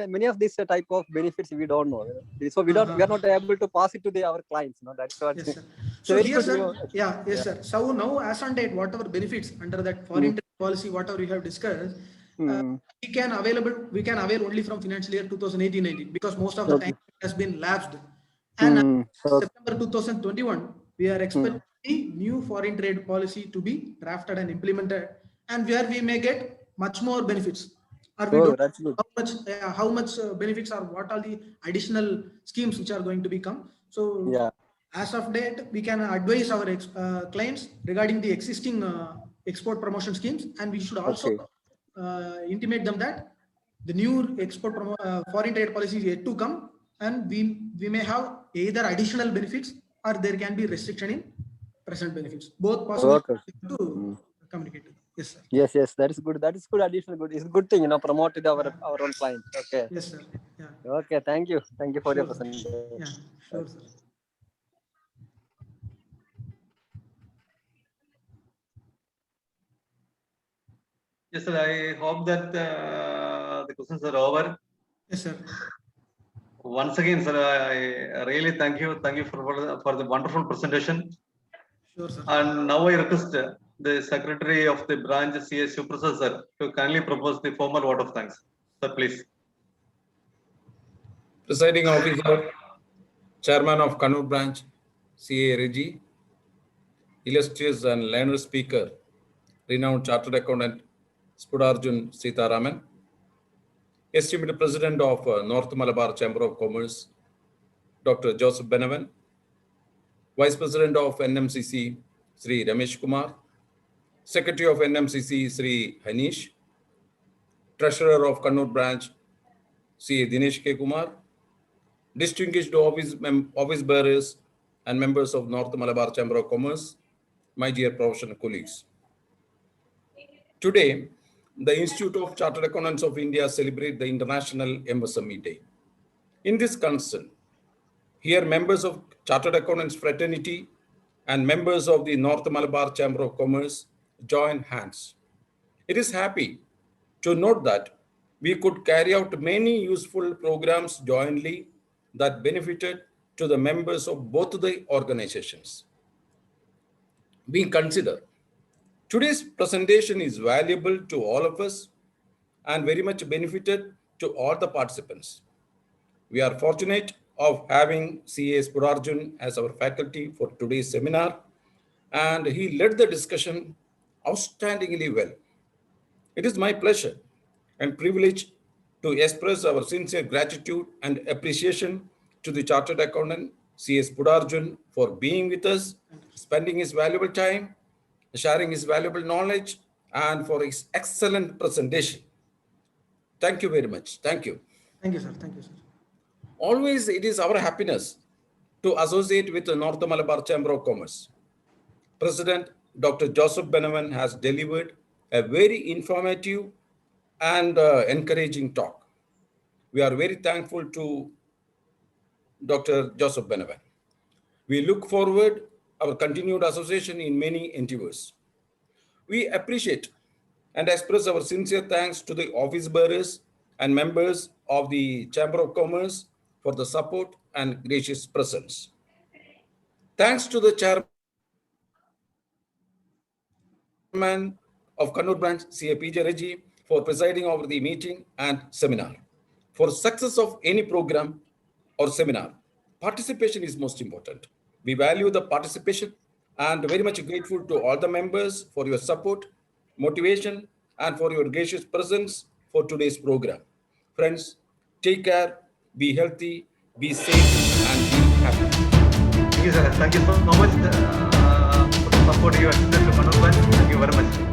many of this type of benefits we don't know, so we are not able to pass it to our clients. That's what. Yes, sir. So So very here, good, sir, yes, sir. So now, as on date, whatever benefits under that foreign trade policy, whatever we have discussed, we can avail only from financial year 2018-19 because most of the time it has been lapsed. And September 2021, we are expecting the new foreign trade policy to be drafted and implemented, and where we may get much more benefits. Or we don't know how much benefits or what are the additional schemes which are going to become. So as of date, we can advise our clients regarding the existing export promotion schemes, and we should also intimate them that the new export foreign trade policy is yet to come, and we may have either additional benefits or there can be restriction in present benefits. Both possible Okay. to communicate. Yes, sir. Yes, that is good. That is good. Additional good. It's a good thing, promote to our own client. Okay. Yes, sir. Yeah. Okay. Thank you for your Sure, sir. presentation. Yeah, sure, sir. Yes, sir. I hope that the questions are over. Yes, sir. Once again, sir, I really thank you. Thank you for the wonderful presentation. Sure, sir. And now I request the Secretary of the branch, CA Suprasad sir, to kindly propose the formal vote of thanks. Sir, please. Presiding Officer, Chairman of Kannur Branch, CA Reggie, illustrious and learned speaker, renowned Chartered Accountant, Spudarjun Sitaraman, esteemed President of North Malabar Chamber of Commerce, Dr. Joseph Benavan, Vice President of NMCC, Sri Ramesh Kumar, Secretary of NMCC, Sri Hanish, Treasurer of Kannur Branch, CA Dinesh K. Kumar, distinguished office bearers and members of North Malabar Chamber of Commerce, my dear professional colleagues. Today, the Institute of Chartered Accountants of India celebrate the International MSME Day. In this concern, here members of Chartered Accountants Fraternity and members of the North Malabar Chamber of Commerce join hands. It is happy to note that we could carry out many useful programs jointly that benefited to the members of both the organizations. We consider today's presentation is valuable to all of us and very much benefited to all the participants. We are fortunate of having CA Spudarjun as our faculty for today's seminar, and he led the discussion outstandingly well. It is my pleasure and privilege to express our sincere gratitude and appreciation to the Chartered Accountant CA Spudarjun for being with us, spending his valuable time, sharing his valuable knowledge, and for his excellent presentation. Thank you very much. Thank you. Thank you, sir. Thank you, sir. Always it is our happiness to associate with the North Malabar Chamber of Commerce. President Dr. Joseph Benavan has delivered a very informative and encouraging talk. We are very thankful to Dr. Joseph Benavan. We look forward our continued association in many endeavors. We appreciate and express our sincere thanks to the office bearers and members of the Chamber of Commerce for the support and gracious presence. Thanks to the Chairman of Kannur Branch, CA PJ Reggie, for presiding over the meeting and seminar. For success of any program or seminar, participation is most important. We value the participation and very much grateful to all the members for your support, motivation, and for your gracious presence for today's program. Friends, take care, be healthy, be safe, and be happy. Thank you, sir. Thank you so much for the support you extended to Kannur Branch. Thank you very much.